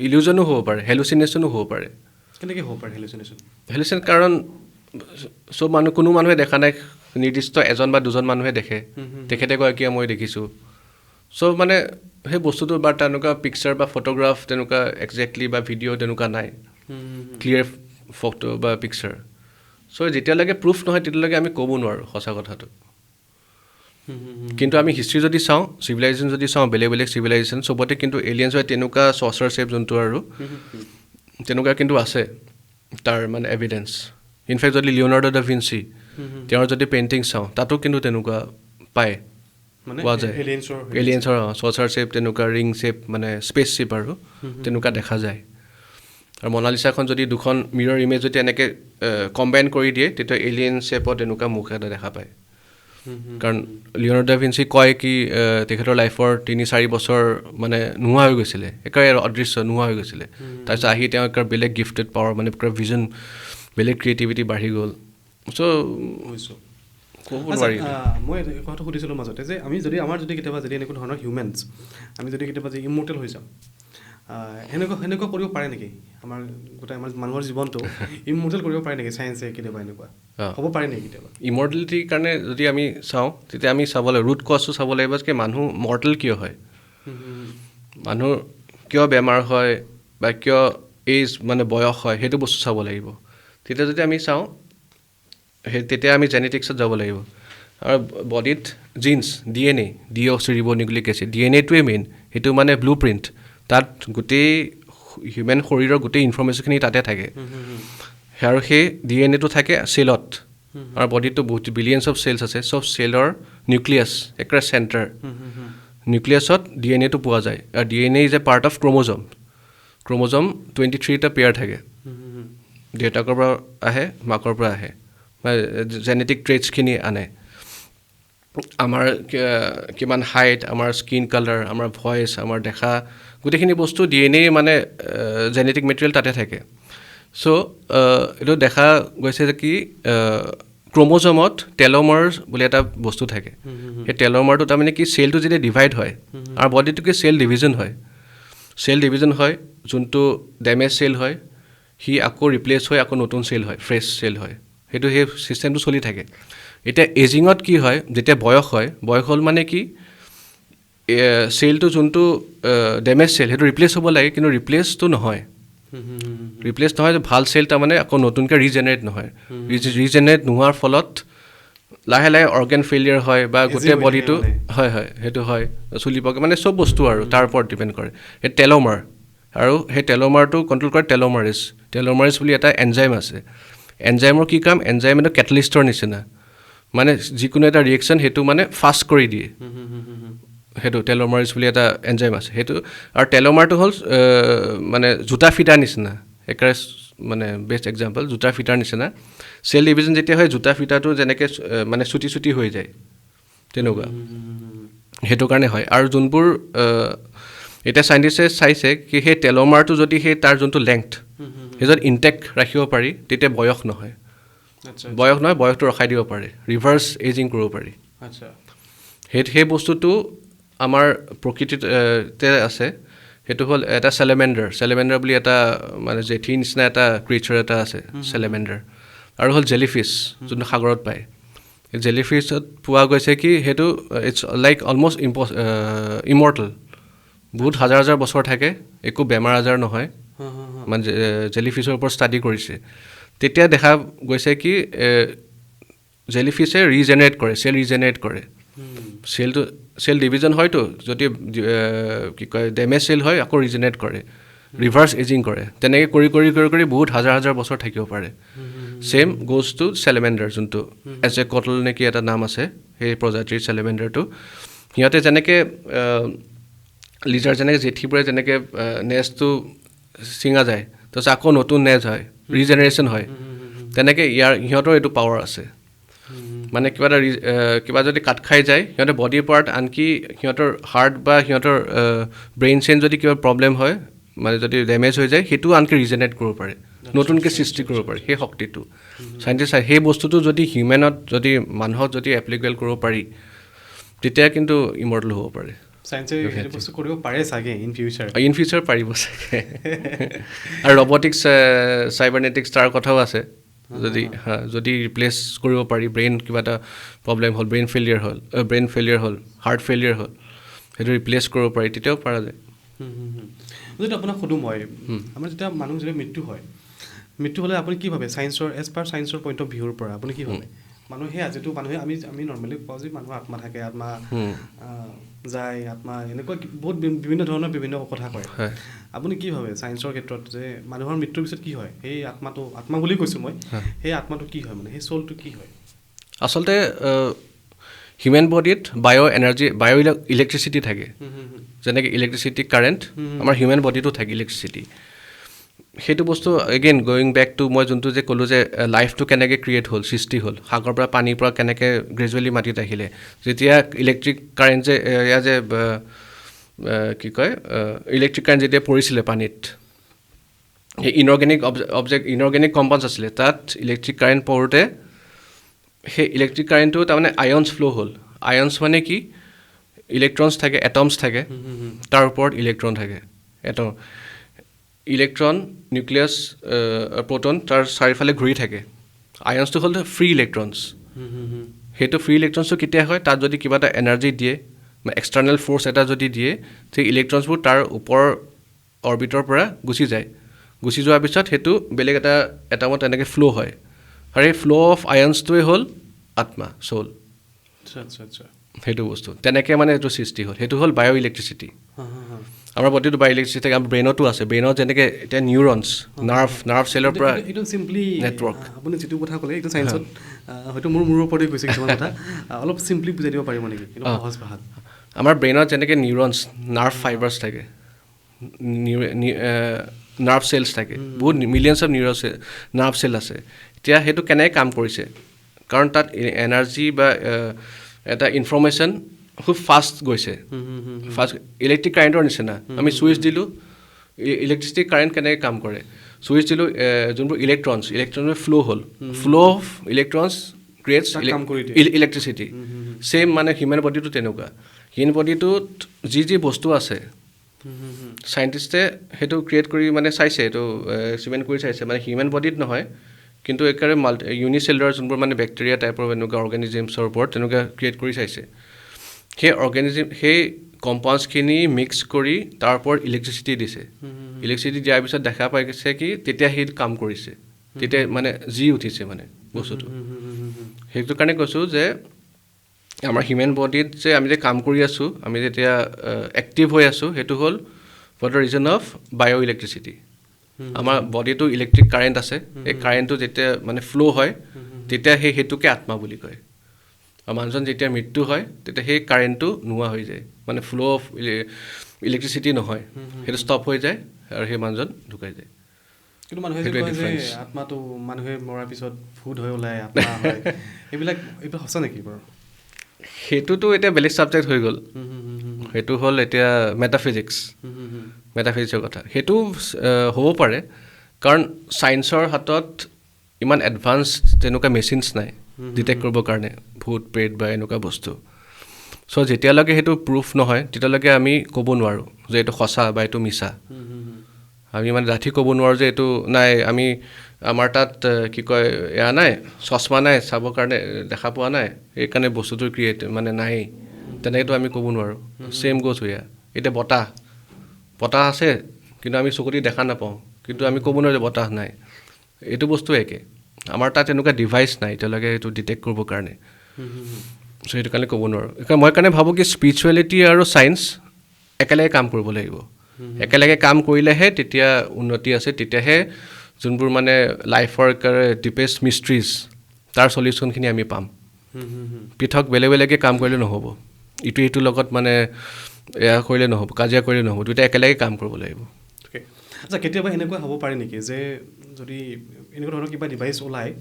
ইলিউজনো হ'ব পাৰে হেলুচিনেশ্যনো হ'ব পাৰে কেনেকৈ হ'ব পাৰে হেলুচিনেশ্যন কাৰণ কোনো মানুহে দেখা নাই নিৰ্দিষ্ট এজন বা দুজন মানুহে দেখে তেখেতে কয় কি মই দেখিছোঁ চ' মানে সেই বস্তুটো বা তেনেকুৱা পিকচাৰ বা ফটোগ্ৰাফ তেনেকুৱা একজেক্টলি বা ভিডিঅ' তেনেকুৱা নাই ক্লিয়াৰ ফটো বা পিকচাৰ চ' যেতিয়ালৈকে প্ৰুফ নহয় তেতিয়ালৈকে আমি ক'ব নোৱাৰোঁ সঁচা কথাটো কিন্তু আমি হিষ্ট্ৰী যদি চাওঁ চিভিলাইজেশ্যন যদি চাওঁ বেলেগ চিভিলাইজেশ্যন চবতে কিন্তু এলিয়েন্স হয় তেনেকুৱা চচাৰ শ্বেপ যোনটো আৰু তেনেকুৱা কিন্তু আছে তাৰ মানে এভিডেঞ্চ ইনফেক্ট যদি লিঅ'নাৰ্ডো দা ভিঞ্চি তেওঁৰ যদি পেইণ্টিং চাওঁ তাতো কিন্তু তেনেকুৱা পায় পোৱা যায় এলিয়েন্সৰ চচাৰ শ্বেপ তেনেকুৱা ৰিং শ্বেপ মানে স্পেচ শ্বেপ আৰু তেনেকুৱা দেখা যায় আৰু মনালিছাখন যদি দুখন মিৰৰ ইমেজ যদি এনেকৈ কম্বাইন কৰি দিয়ে তেতিয়া এলিয়েন শ্বেপত এনেকুৱা মুখ এটা দেখা পায় কাৰণ লিঅ'নাৰ্ডো দা ভিঞ্চি কয় কি তেখেতৰ লাইফৰ 3-4 বছৰ মানে নোহোৱা হৈ গৈছিলে একেবাৰে অদৃশ্য নোহোৱা হৈ গৈছিলে তাৰপিছত আহি তেওঁ একেবাৰে বেলেগ গিফ্টেড পাৱাৰ মানে ভিজন বেলেগ ক্ৰিয়েটিভিটি বাঢ়ি গ'ল চ' ক'ব নোৱাৰি মই কথাটো সুধিছিলোঁ মাজতে যে আমি যদি আমাৰ যদি কেতিয়াবা যদি এনেকুৱা ধৰণৰ হিউমেনছ আমি যদি কেতিয়াবা যদি ইমৰ্টেল হৈ যাওঁ সেনেকুৱা কৰিব পাৰে নেকি আমাৰ গোটেই আমাৰ মানুহৰ জীৱনটো ইমৰ্টেল কৰিব পাৰে নেকি চায়েন্সে কেতিয়াবা এনেকুৱা হ'ব পাৰে নেকি কেতিয়াবা ইমৰ্টেলিটিৰ কাৰণে যদি আমি চাওঁ তেতিয়া আমি চাব লাগিব ৰুট কজটো চাব লাগিব যে মানুহ মৰ্টেল কিয় হয় মানুহ কিয় বেমাৰ হয় বা কিয় এইজ মানে বয়স হয় সেইটো বস্তু চাব লাগিব তেতিয়া যদি আমি চাওঁ তেতিয়া আমি জেনেটিক্সত যাব লাগিব আৰু বডিত জিন্স DNA ডিঅক্সিৰিবোনিউক্লিক এচিড DNAটোৱে মেইন সেইটো মানে ব্লু প্ৰিণ্ট তাত গোটেই হিউমেন শৰীৰৰ গোটেই ইনফৰ্মেশ্যনখিনি তাতে থাকে আৰু সেই DNAটো থাকে চেলত আমাৰ বডিটো বহুত বিলিয়নছ অফ চেলছ আছে চব চেলৰ নিউক্লিয়াছ একেবাৰে চেণ্টাৰ নিউক্লিয়াছত DNAটো পোৱা যায় আৰু DNA is a part of chromosome 23টা পেয়াৰ থাকে দেউতাকৰ পৰা আহে মাকৰ পৰা আহে জেনেটিক ট্ৰেটছখিনি আনে আমাৰ কিমান হাইট আমাৰ স্কিন কালাৰ আমাৰ ভইচ আমাৰ দেখা গোটেইখিনি বস্তু DNA মানে জেনেটিক মেটেৰিয়েল তাতে থাকে চ' এইটো দেখা গৈছে যে কি ক্ৰম'জমত টেল'মাৰ বুলি এটা বস্তু থাকে সেই টেল'মাৰটো তাৰমানে কি চেলটো যেতিয়া ডিভাইড হয় আৰু বডিটো কি চেল ডিভিজন হয় যোনটো ডেমেজ চেল হয় সি আকৌ ৰিপ্লেচ হয় আকৌ নতুন চেল হয় ফ্ৰেছ চেল হয় সেইটো সেই ছিষ্টেমটো চলি থাকে এতিয়া এজিঙত কি হয় যেতিয়া বয়স হ'ল মানে কি চেলটো যোনটো ডেমেজ চেল সেইটো ৰিপ্লেচ হ'ব লাগে কিন্তু ৰিপ্লেচটো নহয় ভাল চেল তাৰমানে আকৌ নতুনকৈ ৰিজেনেৰেট নহয় ৰিজেনেৰেট নোহোৱাৰ ফলত লাহে লাহে অৰ্গেন ফেইলিয়াৰ হয় বা গোটেই বডিটো হয় সেইটো হয় চুলি পকে মানে চব বস্তু আৰু তাৰ ওপৰত ডিপেণ্ড কৰে সেই টেল'মাৰ আৰু সেই টেল'মাৰটো কণ্ট্ৰল কৰে টেল'মাৰিজ বুলি এটা এনজাইম আছে এনজাইমৰ কি কাম এনজাইম এটা কেটালিষ্টৰ নিচিনা মানে যিকোনো এটা ৰিয়েকশ্যন সেইটো মানে ফাষ্ট কৰি দিয়ে সেইটো টেল'মাৰিজ বুলি এটা এনজাইম আছে সেইটো আৰু টেল'মাৰটো হ'ল মানে জোতা ফিটাৰ নিচিনা একেবাৰে মানে বেষ্ট এক্সাম্পল জোতা ফিটাৰ নিচিনা চেল ডিভিজন যেতিয়া হয় জোতা ফিটাৰটো যেনেকৈ মানে চুটি হৈ যায় তেনেকুৱা সেইটো কাৰণে হয় আৰু যোনবোৰ এতিয়া চাইণ্টিষ্টে চাইছে কি সেই টেল'মাৰটো যদি সেই তাৰ যোনটো লেংথ সেই যদি ইনটেক্ট ৰাখিব পাৰি তেতিয়া বয়স নহয় বয়সটো ৰখাই দিব পাৰে ৰিভাৰ্ছ এজিং কৰিব পাৰি সেই বস্তুটো আমাৰ প্ৰকৃতিতে আছে সেইটো হ'ল এটা চেলেমেণ্ডাৰ বুলি এটা মানে জেঠীৰ নিচিনা এটা ক্ৰিয়েচাৰ এটা আছে চেলেমেণ্ডাৰ আৰু হ'ল জেলিফিছ যোনটো সাগৰত পায় জেলিফিছত পোৱা গৈছে কি সেইটো ইটছ লাইক অলমষ্ট ইমৰ্টেল বহুত হাজাৰ বছৰ থাকে একো বেমাৰ আজাৰ নহয় মানে জেলিফিছৰ ওপৰত ষ্টাডি কৰিছে তেতিয়া দেখা গৈছে কি জেলিফিছে ৰিজেনেৰেট কৰে চেল ডিভিজন হয়তো যদি কি কয় ডেমেজ চেল হয় আকৌ ৰিজেনেৰেট কৰে ৰিভাৰ্ছ এজিং কৰে তেনেকৈ কৰি বহুত হাজাৰ বছৰ থাকিব পাৰে ছেম গোজ টু চেলেমেণ্ডাৰ যোনটো এজেকটল নেকি এটা নাম আছে সেই প্ৰজাতিৰ চেলেমেণ্ডাৰটো সিহঁতে যেনেকৈ লিজাৰ যেনেকৈ জেঠীবোৰে যেনেকৈ নেজটো ছিঙা যায় তাৰপিছত আকৌ নতুন নেজ হয় ৰিজেনেৰেশ্যন হয় তেনেকৈ সিহঁতৰ এইটো পাৱাৰ আছে মানে কিবা যদি কাট খাই যায় সিহঁতে বডিৰ পাৰ্ট আনকি সিহঁতৰ হাৰ্ট বা সিহঁতৰ ব্ৰেইন চেইন যদি কিবা প্ৰব্লেম হয় মানে যদি ডেমেজ হৈ যায় সেইটো আনকি ৰিজেনেৰেট কৰিব পাৰে নতুনকৈ সৃষ্টি কৰিব পাৰে সেই শক্তিটো চাইণ্টিষ্ট সেই বস্তুটো যদি হিউমেনত যদি মানুহক যদি এপ্লিকেবল কৰিব পাৰি তেতিয়া কিন্তু ইমৰ্টেল হ'ব পাৰে ইন ফিউচাৰ পাৰিব চাগে আৰু ৰবটিক্স চাইবাৰনেটিক্স তাৰ কথাও আছে যদি ৰিপ্লেচ কৰিব পাৰি ব্ৰেইন কিবা এটা প্ৰব্লেম হ'ল ব্ৰেইন ফেইলিয়াৰ হ'ল হাৰ্ট ফেইলিয়াৰ হ'ল সেইটো ৰিপ্লেচ কৰিব পাৰি তেতিয়াও পৰা যায় যদি আপোনাক সুধোঁ মই আমাৰ যেতিয়া মানুহ যেতিয়া মৃত্যু হ'লে আপুনি কি ভাবে এজ পাৰ চায়েন্সৰ পইণ্ট অফ ভিউৰ পৰা আপুনি কি ভাবে মানুহে আজিতো মানুহে আমি নৰ্মেলি কওঁ যে মানুহৰ আত্মা থাকে, আত্মা যায়, আত্মা এনেকুৱা বহুত বিভিন্ন ধৰণৰ বিভিন্ন কথা কয়। আপুনি কি ভাবে ছায়েন্সৰ ক্ষেত্ৰত যে মানুহৰ মৃত্যুৰ পিছত কি হয়? সেই আত্মা বুলি কৈছোঁ মই, সেই আত্মাটো কি হয়, মানে সেই চলটো কি হয়? আচলতে হিউমেন বডিত বায়' ইলেক্ট্ৰিচিটি থাকে, যেনেকৈ ইলেক্ট্ৰিচিটি কাৰেণ্ট আমাৰ হিউমেন বডিটো থাকে ইলেক্ট্ৰিচিটি। সেইটো বস্তু এগেইন গয়িং বেক টু মই যোনটো যে ক'লোঁ যে লাইফটো কেনেকৈ ক্ৰিয়েট হ'ল, সৃষ্টি হ'ল, সাগৰৰ পৰা পানীৰ পৰা কেনেকৈ গ্ৰেজুৱেলি মাটিত আহিলে, যেতিয়া ইলেক্ট্ৰিক কাৰেণ্ট যে এয়া যে কি কয় ইলেক্ট্ৰিক কাৰেণ্ট যেতিয়া পৰিছিলে পানীত, সেই ইনঅৰ্গেনিক কম্পাউণ্ডছ আছিলে, তাত ইলেক্ট্ৰিক কাৰেণ্ট পৰোঁতে সেই ইলেক্ট্ৰিক কাৰেণ্টটো তাৰমানে আয়নছ ফ্ল' হ'ল। আয়নছ মানে কি, ইলেক্ট্ৰনছ থাকে, এটমছ থাকে, তাৰ ওপৰত ইলেক্ট্ৰন থাকে। ইলেক্ট্ৰন, নিউক্লিয়াছ, প্ৰটন তাৰ চাৰিওফালে ঘূৰি থাকে। আয়নছটো হ'ল ফ্ৰী ইলেক্ট্ৰনছ। সেইটো ফ্ৰী ইলেক্ট্ৰনছটো কেতিয়া হয়, তাত যদি কিবা এটা এনাৰ্জি দিয়ে বা এক্সটাৰ্নেল ফ'ৰ্চ এটা যদি দিয়ে, সেই ইলেক্ট্ৰনছবোৰ তাৰ ওপৰৰ অৰ্বিটৰ পৰা গুচি যায়। গুচি যোৱাৰ পিছত সেইটো বেলেগ এটা এটমত এনেকৈ ফ্ল' হয়, আৰু এই ফ্ল' অফ আয়নছটোৱে হ'ল আত্মা, চ'ল। সেইটো বস্তু তেনেকৈ মানে এইটো সৃষ্টি হ'ল। সেইটো হ'ল বায়' ইলেক্ট্ৰিচিটি। আমাৰ বডিটো বায়' ইলেক্ট্ৰিচিটি থাকে, আমাৰ ব্ৰেইনতো আছে। ব্ৰেইনত যেনেকৈ এতিয়া নিউৰনছ, নাৰ্ভ চেলৰ পৰা এইটো চিম্পলি নেটৱৰ্ক। আপুনি যিটো কথা ক'লে এইটো ছায়েন্সত হয়তো মোৰ ওপৰতে গৈছে কিছুমান কথা, অলপ চিম্পলি বুজাই দিব পাৰিব নেকি সহজ ভাষাত? আমাৰ ব্ৰেইনত যেনেকৈ নিউৰনছ, নাৰ্ভ ফাইবাৰ্ছ থাকে, নাৰ্ভ চেলছ থাকে, বহুত মিলিয়নছ অফ নাৰ্ভ চেল আছে। এতিয়া সেইটো কেনেকৈ কাম কৰিছে, কাৰণ তাত এনাৰ্জি বা এটা ইনফৰ্মেশ্যন খুব ফাষ্ট গৈছে। ইলেক্ট্ৰিক কাৰেণ্টৰ নিচিনা, আমি ছুইচ দিলোঁ, ইলেক্ট্ৰিচিটি কাৰেণ্ট কেনেকৈ কাম কৰে, ছুইচ দিলোঁ, যোনবোৰ ইলেক্ট্ৰনৰ ফ্ল' হ'ল, ফ্ল' of electrons creates electricity. Same মানে হিউমেন বডিটো তেনেকুৱা। হিউমেন বডিটোত যি বস্তু আছে, চাইণ্টিষ্টে সেইটো ক্ৰিয়েট কৰি মানে চাইছে, এইটো এক্সপেৰিমেণ্ট কৰি চাইছে, মানে হিউমেন বডিত নহয়, কিন্তু একেবাৰে ইউনিচেলুলাৰ যোনবোৰ মানে বেক্টেৰিয়া টাইপৰ এনেকুৱা অৰ্গেনিজিমছৰ ওপৰত তেনেকুৱা ক্ৰিয়েট কৰি চাইছে। সেই কম্পাউণ্ডছখিনি মিক্স কৰি তাৰ ওপৰত ইলেক্ট্ৰিচিটি দিছে। ইলেক্ট্ৰিচিটি দিয়াৰ পিছত দেখা পাইছে কি তেতিয়া সেই কাম কৰিছে, তেতিয়া মানে উঠিছে মানে বস্তুটো। সেইটো কাৰণে কৈছোঁ যে আমাৰ হিউমেন বডিত যে আমি যে কাম কৰি আছোঁ, আমি যেতিয়া এক্টিভ হৈ আছোঁ, সেইটো হ'ল ফৰ দ্য ৰিজন অফ বায়' ইলেক্ট্ৰিচিটি। আমাৰ বডিটো ইলেক্ট্ৰিক কাৰেণ্ট আছে, এই কাৰেণ্টটো যেতিয়া মানে ফ্ল' হয়, তেতিয়া সেইটোকে আত্মা বুলি কয়। আৰু মানুহজন যেতিয়া মৃত্যু হয়, তেতিয়া সেই কাৰেণ্টটো নোহোৱা হৈ যায়, মানে ফ্ল' অফ ইলেক্ট্ৰিচিটি নহয়, সেইটো ষ্টপ হৈ যায় আৰু সেই মানুহজন ঢুকাই যায়। কিন্তু মানুহে যে কয় যে আত্মাটো মানুহে মৰাৰ পিছত ভূত হৈ ওলায়, আত্মা হয়, এইবিলাক সঁচা নেকি বাৰু? সেইটোতো এতিয়া বেলেগ ছাবজেক্ট হৈ গ'ল, সেইটো হ'ল এতিয়া মেটাফিজিক্সৰ কথা। সেইটো হ'ব পাৰে, কাৰণ ছায়েন্সৰ হাতত ইমান এডভান্স তেনেকুৱা মেচিনছ নাই ডিটেক্ট কৰিবৰ কাৰণে ভূত প্ৰেত বা এনেকুৱা বস্তু। চ' যেতিয়ালৈকে সেইটো প্ৰুফ নহয়, তেতিয়ালৈকে আমি ক'ব নোৱাৰোঁ যে এইটো সঁচা বা এইটো মিছা। আমি মানে ডাঠি ক'ব নোৱাৰোঁ যে এইটো নাই, আমাৰ তাত কি কয় এয়া নাই, চশমা নাই চাবৰ কাৰণে, দেখা পোৱা নাই, সেইকাৰণে বস্তুটো ক্ৰিয়েট মানে নাই, তেনেকৈতো আমি ক'ব নোৱাৰোঁ। ছেইম গ'জ হৈ এতিয়া বতাহ আছে, কিন্তু আমি চকুদি দেখা নাপাওঁ, কিন্তু আমি ক'ব নোৱাৰোঁ যে বতাহ নাই। এইটো বস্তু একে, আমাৰ তাত এনেকুৱা ডিভাইচ নাই এতিয়ালৈকে এইটো ডিটেক্ট কৰিবৰ কাৰণে। চ' সেইটো কাৰণে ক'ব নোৱাৰোঁ। মই কাৰণে ভাবোঁ কি স্পিৰিচুৱেলিটি আৰু ছায়েন্স একেলগে কাম কৰিব লাগিব। একেলগে কাম কৰিলেহে তেতিয়া উন্নতি আছে, তেতিয়াহে যোনবোৰ মানে লাইফৰ ডিপেষ্ট মিষ্ট্ৰিজ তাৰ চলিউশ্যনখিনি আমি পাম। পৃথক বেলেগে কাম কৰিলে নহ'ব, ইটোৰ লগত মানে এয়া কৰিলে নহ'ব, কাজিয়া কৰিলে নহ'ব, দুয়োটা একেলগে কাম কৰিব লাগিব। আচ্ছা, কেতিয়াবা এনেকুৱা হ'ব পাৰে নেকি যে যদি এনেকুৱা ধৰণৰ কিবা ডিভাইচ ওলায়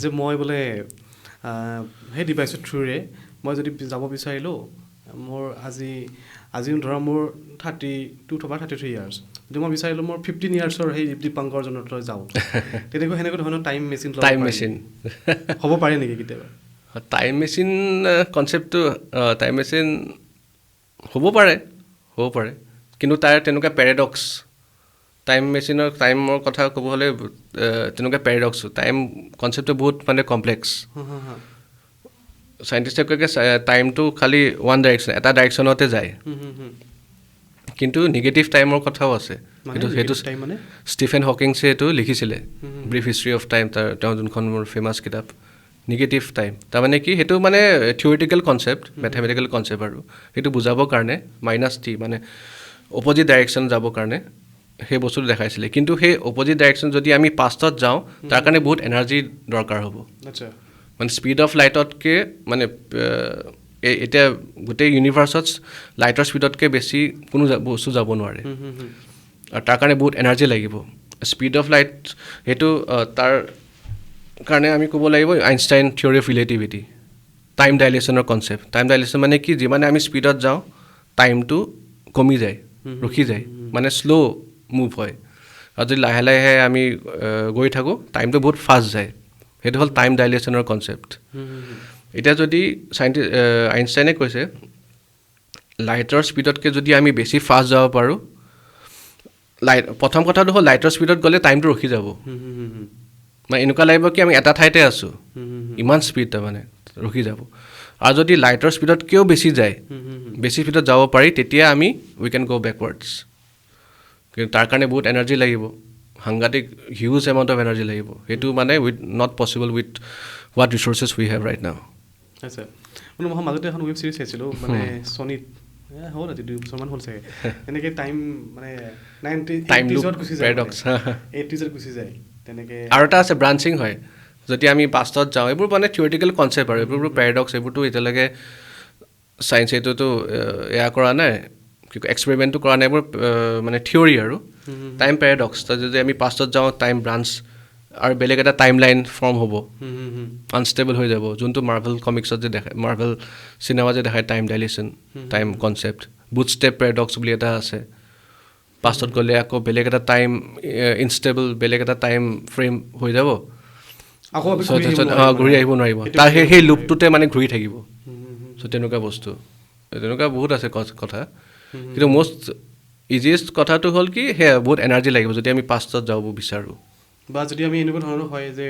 যে মই বোলে সেই ডিভাইচৰ থ্ৰুৰে মই যদি যাব বিচাৰিলোঁ, মোৰ আজি ধৰা মোৰ 32 বা 33 ইয়াৰ্ছ, যদি মই বিচাৰিলোঁ মোৰ 15 ইয়াৰ্ছৰ সেই দীপাংকৰ জনলৈ যাওঁ, সেনেকুৱা ধৰণৰ টাইম মেচিন হ'ব পাৰে নেকি কেতিয়াবা? টাইম মেচিন কনচেপ্টটো, টাইম মেচিন হ'ব পাৰে, কিন্তু তাৰ তেনেকুৱা পেৰাডক্স, টাইম মেচিনৰ টাইমৰ কথা ক'ব হ'লে তেনেকুৱা পেৰাডক্স, টাইম কনচেপ্টটো বহুত মানে কমপ্লেক্স। চাইণ্টিষ্টে কয় টাইমটো খালি এটা ডাইৰেকশ্যনতে যায়, কিন্তু নিগেটিভ টাইমৰ কথাও আছে। সেইটো ষ্টিফেন হকিংছে এইটো লিখিছিলে, ব্ৰিফ হিষ্ট্ৰী অফ টাইম, তেওঁ যোনখন মোৰ ফেমাছ কিতাপ, নিগেটিভ টাইম তাৰমানে কি সেইটো মানে থিয়ৰিটিকেল কনচেপ্ট মেথমেটিকেল কনচেপ্ট আৰু সেইটো বুজাবৰ কাৰণে -t মানে অপজিট ডাইৰেকশ্যন যাবৰ কাৰণে সেই বস্তুটো দেখাইছিলে কিন্তু সেই অপজিট ডাইৰেকশ্যন যদি আমি পাষ্টত যাওঁ তাৰ কাৰণে বহুত এনাৰ্জি দৰকাৰ হ'ব আচ্ছা মানে স্পীড অফ লাইটতকৈ মানে এতিয়া গোটেই ইউনিভাৰ্চত লাইটৰ স্পীডতকৈ বেছি কোনো বস্তু যাব নোৱাৰে আৰু তাৰ কাৰণে বহুত এনাৰ্জি লাগিব স্পীড অফ লাইট সেইটো তাৰ কাৰণে আমি ক'ব লাগিব Einstein theory of relativity time ডাইলেশ্যনৰ কনচেপ্ট টাইম ডাইলেশ্যন মানে কি যিমানে আমি স্পীডত যাওঁ টাইমটো কমি যায় ৰখি যায় মানে শ্ল' মুভ হয় আৰু যদি লাহে লাহে আমি গৈ থাকোঁ টাইমটো বহুত ফাষ্ট যায় সেইটো হ'ল টাইম ডাইলেশ্যনৰ কনচেপ্ট এতিয়া যদি আইনষ্টাইনে কৈছে লাইটৰ স্পীডতকৈ যদি আমি বেছি ফাষ্ট যাব পাৰোঁ প্ৰথম কথাটো হ'ল লাইটৰ স্পীডত গ'লে টাইমটো ৰখি যাব মানে এনেকুৱা লাগিব কি আমি এটা ঠাইতে আছোঁ ইমান স্পীড তাৰমানে ৰখি যাব আৰু যদি লাইটৰ স্পীডতকৈও বেছি যায় বেছি স্পীডত যাব পাৰি তেতিয়া আমি উই কেন গ' বেকৱাৰ্ডছ কিন্তু তাৰ কাৰণে বহুত এনাৰ্জি লাগিব সাংঘাতিক হিউজ এমাউণ্ট অফ এনাৰ্জি লাগিব সেইটো মানে with not possible with what resources we have right now আচ্ছা মানে মই মাজতে এখন ৱেব ছিৰিজ চাইছিলোঁ মানে ছনীত হ'ল আজি 2 বছৰমান হ'ল চাগে এনেকৈ টাইম মানে 90ত গুচি যায় 80ত গুচি যায় তেনেকৈ আৰু এটা আছে ব্ৰাঞ্চিং হয় যদি আমি পাষ্টত যাওঁ এইবোৰ মানে থিয়ৰিটিকেল কনচেপ্ট আৰু এইবোৰ পেৰাডক্স এইবোৰতো এতিয়ালৈকে চায়েন্স এইটোতো এয়া কৰা নাই এক্সপেৰিমেণ্টটো কৰা নাই এইবোৰ মানে থিয়ৰী আৰু টাইম পেৰাডক্স যদি আমি পাষ্টত যাওঁ টাইম ব্ৰাঞ্চ আৰু বেলেগ এটা টাইম লাইন ফৰ্ম হ'ব আনষ্টেবল হৈ যাব যোনটো মাৰ্ভেল কমিক্সত যে দেখায় মাৰ্ভেল চিনেমা যে দেখায় টাইম ডাইলেশ্যন টাইম কনচেপ্ট বুট ষ্টেপ পেৰাডক্স বুলি এটা আছে পাষ্টত গ'লে আকৌ বেলেগ এটা টাইম ইনষ্টেবল বেলেগ এটা টাইম ফ্ৰেম হৈ যাব ঘূৰি আহিব নোৱাৰিব তাৰ সেই লুপটোতে মানে ঘূৰি থাকিব চ' তেনেকুৱা বস্তু তেনেকুৱা বহুত আছে কথা কিন্তু মষ্ট ইজিয়েষ্ট কথাটো হ'ল কি সেয়া বহুত এনাৰ্জি লাগিব যদি আমি পাষ্টত যাব বিচাৰোঁ বা যদি আমি এনেকুৱা ধৰণৰ হয় যে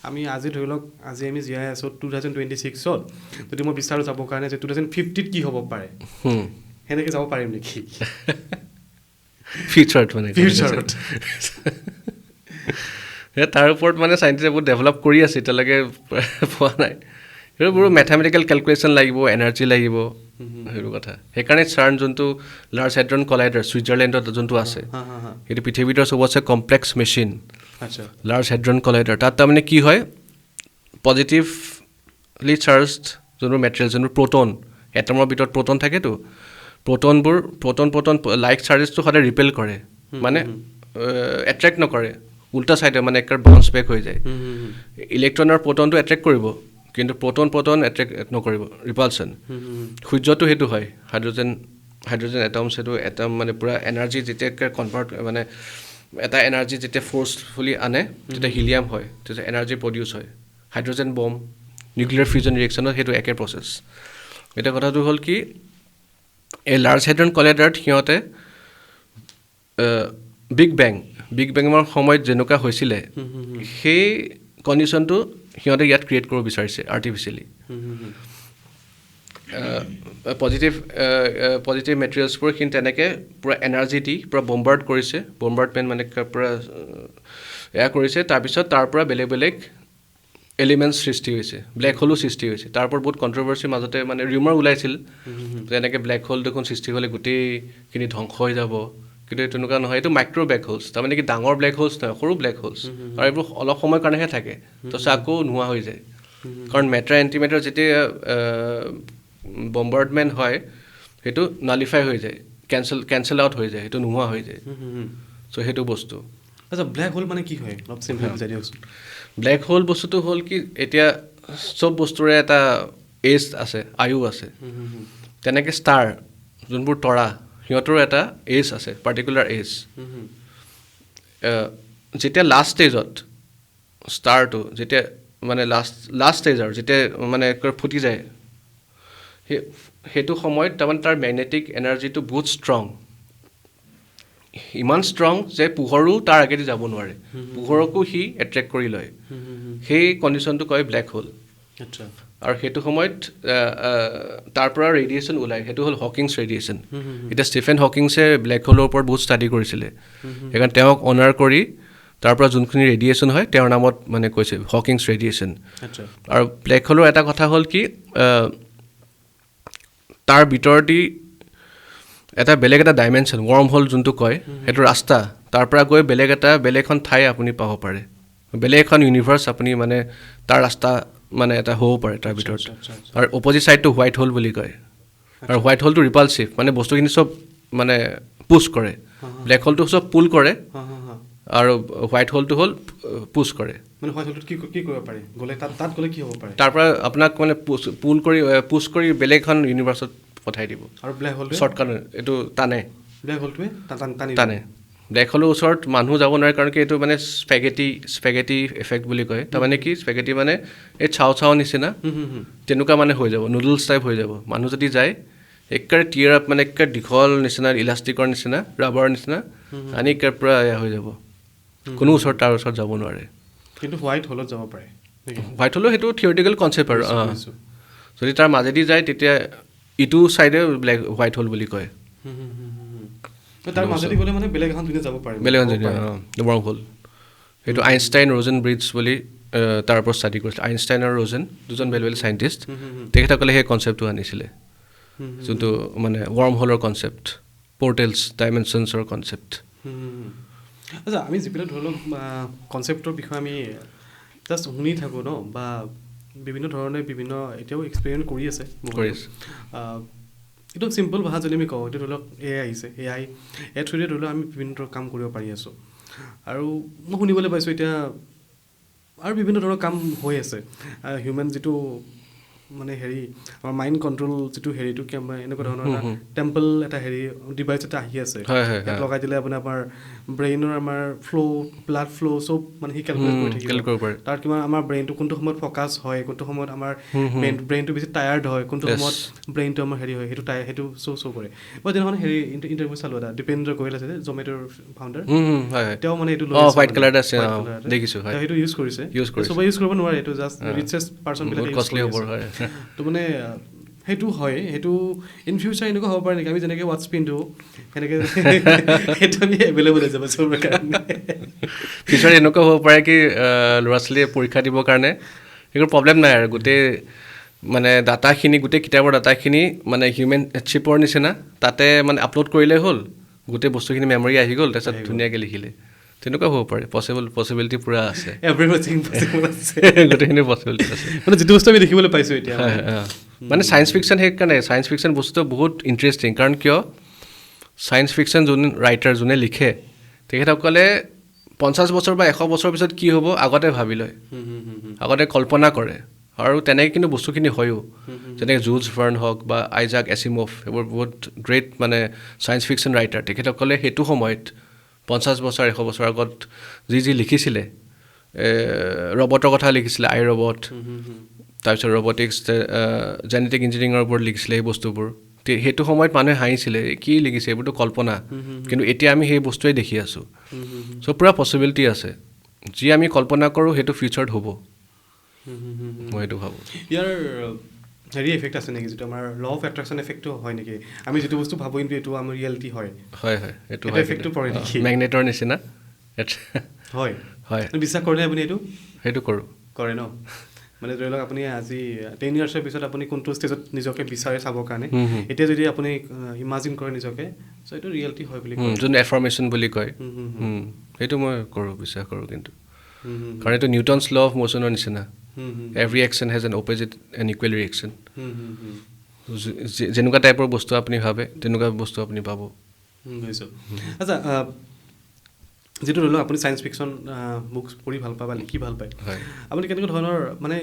আমি আজি ধৰি লওক আজি আমি জীয়াই আছোঁ 2026ত যদি মই বিচাৰোঁ যাবৰ কাৰণে যে 2050ত কি হ'ব পাৰে সেনেকৈ যাব পাৰিম নেকি ফিউচাৰত মানে ফিউচাৰত তাৰ ওপৰত মানে চাইণ্টিষ্টে বহুত ডেভেলপ কৰি আছে এতিয়ালৈকে পোৱা নাই সেইবোৰ মেথামেটিকেল কেলকুলেশ্যন লাগিব এনাৰ্জি লাগিব সেইবোৰ কথা সেইকাৰণে চাৰ্ন যোনটো লাৰ্জ হেড্ৰন কলাইডাৰ ছুইজাৰলেণ্ডত যোনটো আছে সেইটো পৃথিৱীৰ চবতছে কমপ্লেক্স মেচিন আচ্ছা লাৰ্জ হেড্ৰন কলাইডাৰ তাত তাৰমানে কি হয় পজিটিভলি চাৰ্জড যোনবোৰ মেটেৰিয়েল যোনবোৰ প্ৰ'টন এটমৰ ভিতৰত প্ৰ'টন থাকেতো প্ৰ'টন লাইক চাৰ্জেছটো সদায় ৰিপেল কৰে মানে এট্ৰেক্ট নকৰে উল্টা ছাইডে মানে একেবাৰে বাউন্স বেক হৈ যায় ইলেক্ট্ৰনৰ প্ৰ'টনটো এট্ৰেক্ট কৰিব কিন্তু প্ৰ'টন এট্ৰেক্ট নকৰিব ৰিপালচন সূৰ্যটো সেইটো হয় হাইড্ৰজেন এটমছ সেইটো এটম মানে পূৰা এনাৰ্জি যেতিয়া কনভাৰ্ট মানে এটা এনাৰ্জি যেতিয়া ফ'ৰ্চফুলি আনে তেতিয়া হিলিয়াম হয় তেতিয়া এনাৰ্জি প্ৰডিউচ হয় হাইড্ৰজেন বম্ব নিউক্লিয়াৰ ফিউজন ৰিয়েকশ্যনত সেইটো একে প্ৰচেছ এতিয়া কথাটো হ'ল কি এই লাৰ্জ হেড্ৰন কলাইডাৰত সিহঁতে বিগ বেঙৰ সময়ত যেনেকুৱা হৈছিলে সেই কণ্ডিশ্যনটো সিহঁতে ইয়াত ক্ৰিয়েট কৰিব বিচাৰিছে আৰ্টিফিচিয়েলি পজিটিভ মেটেৰিয়েলছবোৰ কিন্তু তেনেকৈ পূৰা এনাৰ্জি দি পূৰা বম্বাৰ্ড কৰিছে বম্বাৰ্ডমেণ্ট মানে পূৰা এয়া কৰিছে তাৰপিছত তাৰ পৰা বেলেগ এলিমেণ্টছ সৃষ্টি হৈছে ব্লেক হোলো সৃষ্টি হৈছে তাৰ ওপৰত বহুত কণ্ট্ৰভাৰ্চিৰ মাজতে মানে ৰিউমাৰ ওলাইছিল যেনেকৈ ব্লেক হোল দেখোন সৃষ্টি হ'লে গোটেইখিনি ধ্বংস হৈ যাব কিন্তু তেনেকুৱা নহয় এইটো মাইক্ৰ' ব্লেক হোলছ তাৰমানে কি ডাঙৰ ব্লেক হোলছ নহয় সৰু ব্লেক হোলছ আৰু এইবোৰ অলপ সময়ৰ কাৰণেহে থাকে তাৰপিছত আকৌ নোহোৱা হৈ যায় কাৰণ মেটাৰ এণ্টিমেটাৰ যেতিয়া বম্বাৰ্ডমেণ্ট হয় সেইটো নালিফাই হৈ যায় কেঞ্চেল আউট হৈ যায় সেইটো নোহোৱা হৈ যায় চ' সেইটো বস্তু আচ্ছা ব্লেক হোল মানে কি হয় অলপ চিম্পল বুজাই দিয়কচোন ব্লেক হোল বস্তুটো হ'ল কি এতিয়া চব বস্তুৰে এটা এজ আছে আয়ু আছে তেনেকৈ ষ্টাৰ যোনবোৰ তৰা সিহঁতৰো এটা এজ আছে পাৰ্টিকুলাৰ এজ যেতিয়া লাষ্ট ষ্টেজত ষ্টাৰটো যেতিয়া মানে লাষ্ট ষ্টেজ আৰু যেতিয়া মানে ফুটি যায় সেইটো সময়ত তাৰমানে তাৰ মেগনেটিক এনাৰ্জিটো বহুত ষ্ট্ৰং ইমান ষ্ট্ৰং যে পোহৰো তাৰ আগেদি যাব নোৱাৰে পোহৰকো সি এট্ৰেক্ট কৰি লয় সেই কণ্ডিশ্যনটো কয় ব্লেক হোল আচ্ছা আৰু সেইটো সময়ত তাৰ পৰা ৰেডিয়েশ্যন ওলায় সেইটো হ'ল হকিংছ ৰেডিয়েশ্যন এতিয়া ষ্টিফেন হকিংছে ব্লেক হোলৰ ওপৰত বহুত ষ্টাডি কৰিছিলে সেইকাৰণে তেওঁক অনাৰ কৰি তাৰ পৰা যোনখিনি ৰেডিয়েশ্যন হয় তেওঁৰ নামত মানে কৈছে হকিংছ ৰেডিয়েশ্যন আচ্ছা আৰু ব্লেক হোলৰ এটা কথা হ'ল কি তাৰ ভিতৰতে এটা বেলেগ এটা ডাইমেনশ্যন ৱৰ্ম হ'ল যোনটো কয় সেইটো ৰাস্তা তাৰ পৰা গৈ বেলেগ এখন ঠাই আপুনি পাব পাৰে বেলেগ এখন ইউনিভাৰ্চ আপুনি মানে তাৰ ৰাস্তা মানে এটা হ'ব পাৰে তাৰ ভিতৰত আৰু অপজিট ছাইডটো হোৱাইট হোল বুলি কয় আৰু হোৱাইট হোলটো ৰিপালচিভ মানে বস্তুখিনি চব মানে পুছ কৰে ব্লেক হোলটো চব পুল কৰে আৰু হোৱাইট হোলটো হ'ল পুছ কৰে মানে হোৱাইট হোলটো কি কৰিব পাৰি গ'লে তাত গ'লে কি হ'ব পাৰে তাৰ পৰা আপোনাক মানে পুছ কৰি বেলেগ এখন ইউনিভাৰ্চত পঠাই দিব আৰু ব্লেক হোলটো শ্বৰ্টকাট এইটো টানে ব্লেক হোলটোৱে টানে ব্লেক হোলৰ ওচৰত মানুহ যাব নোৱাৰে কাৰণ কি এইটো মানে স্পেগেটি এফেক্ট বুলি কয় তাৰমানে কি স্পেগেটি মানে এই চাও নিচিনা তেনেকুৱা মানে হৈ যাব নুডলছ টাইপ হৈ যাব মানুহ যদি যায় একেবাৰে টিয়াৰ আপ মানে একেবাৰে দীঘল নিচিনা ইলাষ্টিকৰ নিচিনা ৰাবাৰৰ নিচিনা আনি একেবাৰে পূৰা এয়া হৈ যাব কোনো তাৰ ওচৰত যাব নোৱাৰে কিন্তু হোৱাইট হোলত যাব পাৰে হোৱাইট হোলৰ সেইটো থিয়ৰিটিকেল কনচেপ্ট আৰু যদি তাৰ মাজেদি যায় তেতিয়া ইটো ছাইডে হোৱাইট হোল বুলি কয় তাৰ মাজেদি গ'লে মানে বেলেগ এখন দুনিয়া যাব পাৰে বেলেগ এখন দুনিয়া ৱৰ্ম হোল সেইটো আইনষ্টাইন ৰ'জেন ব্ৰিডছ বুলি তাৰ ওপৰত ষ্টাডি কৰিছিলে আইনষ্টাইন আৰু ৰ'জেন দুজন বেলেগ চাইণ্টিষ্ট তেখেতসকলে সেই কনচেপ্টটো আনিছিলে যোনটো মানে ৱৰ্ম হোলৰ কনচেপ্ট পৰ্টেলছ ডাইমেনশ্যনছৰ কনচেপ্ট আচ্ছা আমি যিবিলাক ধৰি লওক কনচেপ্টৰ বিষয়ে আমি জাষ্ট শুনি থাকোঁ ন বা বিভিন্ন ধৰণে বিভিন্ন এতিয়াও এক্সপেৰিমেণ্ট কৰি আছে একদম চিম্পল ভাষা যদি আমি কওঁ এতিয়া ধৰি লওক এ আই আহিছে এ আই থ্ৰুৰে ধৰি লওক আমি বিভিন্ন ধৰণৰ কাম কৰিব পাৰি আছোঁ আৰু মই শুনিবলৈ পাইছোঁ এতিয়া আৰু বিভিন্ন ধৰণৰ কাম হৈ আছে হিউমেন যিটো মানে হেৰি আমাৰ মাইণ্ড কণ্ট্ৰল যিটো হেৰিটো কি আমাৰ এনেকুৱা ধৰণৰ এটা টেম্পল এটা হেৰি ডিভাইচ এটা আহি আছে লগাই দিলে আপোনাৰ আমাৰ ব্ৰেইনৰ আমাৰ ব্লাড ফ্ল' চব মানে সি কেলকুলেট কৰি থাকিব তাৰ কিমান আমাৰ ব্ৰেইনটো কোনটো সময়ত ফ'কাছ হয় কোনটো সময়ত আমাৰ ব্ৰেইনটো বেছি টায়াৰ্ড হয় কোনটো সময়ত ব্ৰেইনটো আমাৰ হেৰি হয় সেইটো শ্ব' কৰে মই তেনেকুৱা হেৰি ইণ্টাৰভিউ চালোঁ এটা দীপেন্দ্ৰ গোৱেল আছে যে জমেট'ৰ ফাউণ্ডাৰ তেওঁ মানে এইটো সেইটো ইউজ কৰিছে চবেই ইউজ কৰিব নোৱাৰে এইটো জাষ্ট ৰিচেষ্ট পাৰ্চনবিলাক তো মানে সেইটো হয় সেইটো ইন ফিউচাৰ এনেকুৱা হ'ব পাৰে নেকি আমি যেনেকৈ ৱাটছ পিন্ধো সেনেকৈ সেইটো আমি এভেইলেবল হৈ যাব চবৰ কাৰণে ফিউচাৰ এনেকুৱা হ'ব পাৰে কি ল'ৰা ছোৱালীয়ে পৰীক্ষা দিবৰ কাৰণে একো প্ৰব্লেম নাই আৰু গোটেই মানে ডাটাখিনি গোটেই কিতাপৰ ডাটাখিনি মানে হিউমেন চিপৰ নিচিনা তাতে মানে আপলোড কৰিলেই হ'ল গোটেই বস্তুখিনি মেমৰি আহি গ'ল তাৰপিছত ধুনীয়াকৈ লিখিলে তেনেকুৱা হ'ব পাৰে পচিবিলিটি পূৰা আছে গোটেইখিনি পচিবিলিটি আছে মানে যিটো বস্তু আমি দেখিবলৈ পাইছোঁ এতিয়া মানে ছায়েন্স ফিকশ্যন সেইকাৰণে ছায়েন্স ফিকশ্যন বস্তুটো বহুত ইণ্টাৰেষ্টিং কাৰণ কিয় ছায়েন্স ফিকশ্যন যোন ৰাইটাৰ যোনে লিখে তেখেতসকলে 50 বছৰ বা 100 বছৰৰ পিছত কি হ'ব আগতে ভাবি লয় আগতে কল্পনা কৰে আৰু তেনেকৈ কিন্তু বস্তুখিনি হয়ো যেনেকৈ জুলছ ভাৰ্ণ হওক বা আইজাক এছিমভ এইবোৰ বহুত গ্ৰেট মানে ছায়েন্স ফিকশ্যন ৰাইটাৰ তেখেতসকলে সেইটো সময়ত 50 বছৰ 100 বছৰ আগত যি লিখিছিলে ৰবটৰ কথা লিখিছিলে আই ৰবট তাৰপিছত ৰবটিক্স জেনেটিক ইঞ্জিনিয়াৰিঙৰ ওপৰত লিখিছিলে সেই বস্তুবোৰ সেইটো সময়ত মানুহে হাঁহিছিলে কি লিখিছে এইবোৰতো কল্পনা কিন্তু এতিয়া আমি সেই বস্তুৱেই দেখি আছোঁ চ' পূৰা পচিবিলিটি আছে যি আমি কল্পনা কৰোঁ সেইটো ফিউচাৰত হ'ব মই সেইটো ভাবোঁ ইয়াৰ হেৰি এফেক্ট আছে নেকি যিটো আমাৰ ল অফ এট্ৰেকশ্যন এফেক্টটো হয় নেকি আমি যিটো বস্তু ভাবোঁ কিন্তু এইটো আমাৰ ৰিয়েলিটি হয় এইটো এফেক্টটো পৰে নেকি মেগনেটৰ নিচিনা হয় হয় বিশ্বাস কৰেনে আপুনি সেইটো কৰে ন মানে ধৰি লওক আপুনি আজি 10 ইয়াৰ্ছৰ পিছত আপুনি কোনটো ষ্টেজত নিজকে বিচাৰে চাবৰ কাৰণে এতিয়া যদি আপুনি ইমাজিন কৰে নিজকে চ' এইটো ৰিয়েলিটি হয় বুলি কয় যোন এফাৰ্মেশ্যন বুলি কয় সেইটো মই বিশ্বাস কৰোঁ কিন্তু কাৰণ এইটো নিউটনছ ল অফ মোশ্যনৰ নিচিনা every action has N opposite and equal reaction যেনেকুৱা টাইপৰ বস্তু আপুনি ভাবে তেনেকুৱা বস্তু আপুনি পাব বুজিছোঁ আচ্ছা যিটো ধৰি লওক আপুনি ছায়েন্স ফিকশ্যন বুকছ পঢ়ি ভাল পায় বা লিখি ভাল পায় আপুনি কেনেকুৱা ধৰণৰ মানে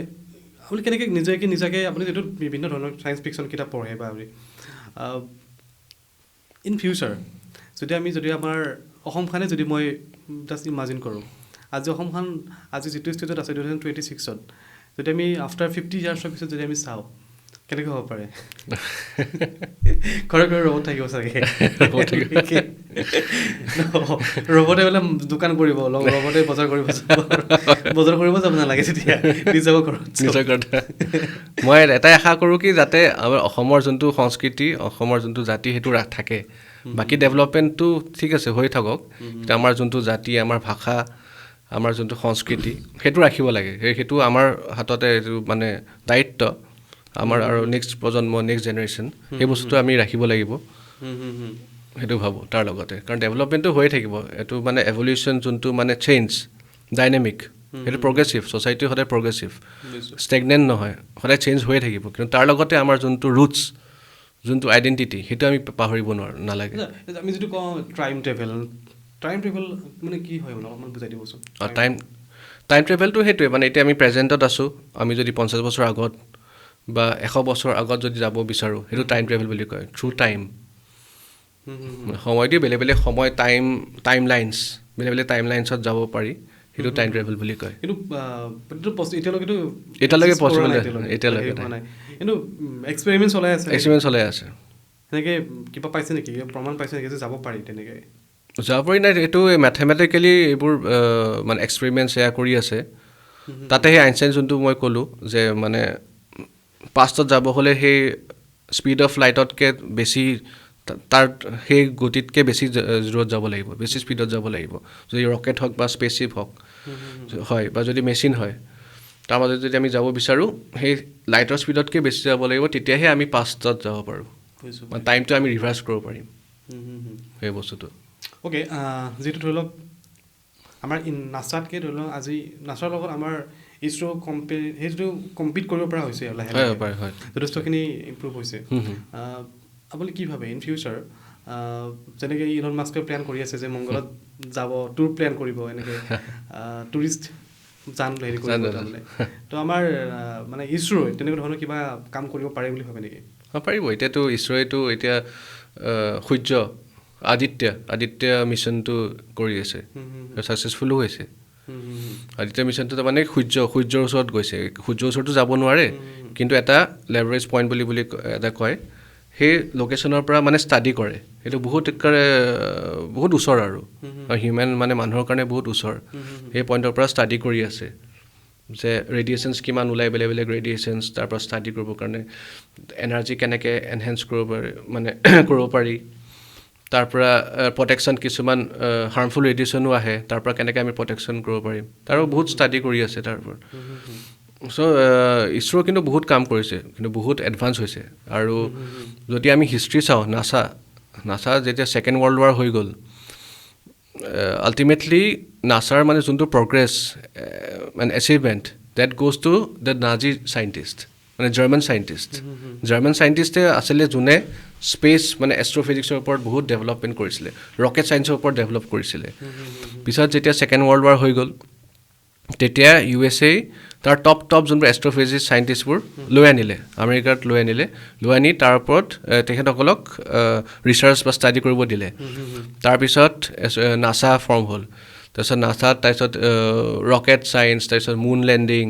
আপুনি কেনেকৈ নিজাকে আপুনি যিটো বিভিন্ন ধৰণৰ ছায়েন্স ফিকশ্যন কিতাপ পঢ়ে বা আপুনি ইন ফিউচাৰ যদি আমাৰ অসমখনে যদি মই জাষ্ট ইমাজিন কৰোঁ আজি অসমখন আজি যিটো ষ্টেজত আছে 2026ত যদি আমি আফটাৰ 50 ইয়াৰ্ছৰ পিছত যদি আমি চাওঁ কেনেকৈ হ'ব পাৰে ঘৰে ৰবট থাকিব চাগে ৰবটে বোলে দোকান কৰিব ৰবটে বজাৰ কৰিব যাব নালাগে তেতিয়া নিজৰ ঘৰত মই এটাই আশা কৰোঁ কি যাতে আমাৰ অসমৰ যোনটো সংস্কৃতি অসমৰ যোনটো জাতি সেইটো থাকে বাকী ডেভেলপমেণ্টটো ঠিক আছে হৈ থাকক আমাৰ যোনটো জাতি আমাৰ ভাষা আমাৰ যোনটো সংস্কৃতি সেইটো ৰাখিব লাগে সেইটো আমাৰ হাততে এইটো মানে দায়িত্ব আমাৰ আৰু নেক্সট প্ৰজন্ম নেক্সট জেনেৰেশ্যন সেই বস্তুটো আমি ৰাখিব লাগিব সেইটো ভাবোঁ তাৰ লগতে কাৰণ ডেভেলপমেণ্টটো হৈয়ে থাকিব এইটো মানে এভলিউশ্যন যোনটো মানে চেঞ্জ ডাইনেমিক সেইটো প্ৰগ্ৰেছিভ ছ'চাইটি সদায় প্ৰগ্ৰেছিভ ষ্টেগনেণ্ট নহয় সদায় চেঞ্জ হৈয়ে থাকিব কিন্তু তাৰ লগতে আমাৰ যোনটো ৰুটছ যোনটো আইডেণ্টিটি সেইটো আমি পাহৰিব নালাগে আমি যিটো কওঁ টাইম ট্ৰেভেল মানে কি হয় অলপমান বুজাই দিবচোন টাইম ট্ৰেভেলটো সেইটোৱে মানে এতিয়া আমি প্ৰেজেণ্টত আছোঁ আমি যদি 50 বছৰ আগত বা 100 বছৰ আগত যদি যাব বিচাৰোঁ সেইটো টাইম ট্ৰেভেল বুলি কয় থ্ৰু টাইম সময়টো বেলেগ বেলেগ সময় টাইম লাইনছ বেলেগ বেলেগ টাইম লাইনছত যাব পাৰি সেইটো টাইম ট্ৰেভেল বুলি কয় কিন্তু এতিয়ালৈকে পচিবল এতিয়ালৈকে কিন্তু এক্সপেৰিমেণ্ট চলাই আছে সেনেকৈ কিবা পাইছে নেকি প্ৰমাণ পাইছে নেকি যে যাব পাৰি তেনেকৈ যাব পাৰি নাই এইটো মেথমেটিকেলি এইবোৰ মানে এক্সপেৰিমেণ্ট এয়া কৰি আছে তাতে সেই আইনষ্টাইন যোনটো মই ক'লোঁ যে মানে পাষ্টত যাব হ'লে সেই স্পীড অফ লাইটতকৈ বেছি তাৰ সেই গতিতকৈ বেছি দূৰত যাব লাগিব বেছি স্পীডত যাব লাগিব যদি ৰকেট হওক বা স্পেচশ্বিপ হওক হয় বা যদি মেচিন হয় তাৰ মাজত যদি আমি যাব বিচাৰোঁ সেই লাইটৰ স্পীডতকৈ বেছি যাব লাগিব তেতিয়াহে আমি পাষ্টত যাব পাৰোঁ মানে টাইমটো আমি ৰিভাৰ্চ কৰিব পাৰিম সেই বস্তুটো অ'কে যিটো ধৰি লওক আমাৰ নাছাতকৈ ধৰি লওক আজি নাছাৰ লগত আমাৰ ইছৰ' সেইটো কম্পিট কৰিব পৰা হৈছে লাহে লাহে যথেষ্টখিনি ইম্প্ৰুভ হৈছে আপুনি কি ভাবে ইন ফিউচাৰ যেনেকৈ ইলন মাস্কে প্লেন কৰি আছে যে মংগলত যাব টুৰ প্লেন কৰিব এনেকৈ টুৰিষ্ট হেৰি কৰিব তাৰমানে তো আমাৰ মানে ইছৰ'ই তেনেকুৱা ধৰণৰ কিবা কাম কৰিব পাৰে বুলি ভাবে নেকি পাৰিব এতিয়াতো ইছৰ'ইতো এতিয়া সূৰ্য আদিত্য মিছনটো কৰি আছে ছাকচেছফুলো হৈছে আদিত্য মিছনটো তাৰমানে সূৰ্যৰ ওচৰত গৈছে সূৰ্যৰ ওচৰতো যাব নোৱাৰে কিন্তু এটা লেভাৰেজ পইণ্ট বুলি এটা কয় সেই লোকেশ্যনৰ পৰা মানে ষ্টাডি কৰে সেইটো বহুত ওচৰ আৰু হিউমেন মানে মানুহৰ কাৰণে বহুত ওচৰ সেই পইণ্টৰ পৰা ষ্টাডি কৰি আছে যে ৰেডিয়েশ্যনছ কিমান ওলাই বেলেগ বেলেগ ৰেডিয়েশ্যনছ তাৰ পৰা ষ্টাডি কৰিবৰ কাৰণে এনাৰ্জি কেনেকৈ এনহেঞ্চ কৰিব পাৰি তাৰ পৰা প্ৰটেকশ্যন কিছুমান হাৰ্মফুল ৰেডিয়েশ্যনো আহে তাৰ পৰা কেনেকৈ আমি প্ৰটেকশ্যন কৰিব পাৰিম তাৰো বহুত ষ্টাডি কৰি আছে তাৰ পৰা চ' ইছৰ' কিন্তু বহুত কাম কৰিছে কিন্তু বহুত এডভান্স হৈছে আৰু যদি আমি হিষ্ট্ৰী চাওঁ নাছা যেতিয়া ছেকেণ্ড ৱৰ্ল্ড ৱাৰ হৈ গ'ল আল্টিমেটলি নাছাৰ মানে যোনটো প্ৰগ্ৰেছ মানে achievement that goes to the Nazi scientist মানে জাৰ্মান চাইণ্টিষ্টে আছিলে যোনে স্পেচ মানে এষ্ট্ৰ'ফিজিক্সৰ ওপৰত বহুত ডেভেলপমেণ্ট কৰিছিলে ৰকেট ছায়েন্সৰ ওপৰত ডেভেলপ কৰিছিলে পিছত যেতিয়া ছেকেণ্ড ৱৰ্ল্ড ৱাৰ হৈ গ'ল তেতিয়া USA তাৰ টপ যোনবোৰ এষ্ট্ৰ'ফিজিক্স চাইণ্টিষ্টবোৰ লৈ আনিলে আমেৰিকাত লৈ আনি তাৰ ওপৰত তেখেতসকলক ৰিচাৰ্চ বা ষ্টাডি কৰিব দিলে তাৰপিছত নাছা ফৰ্ম হ'ল তাৰপিছত ৰকেট ছায়েন্স তাৰপিছত মুন লেণ্ডিং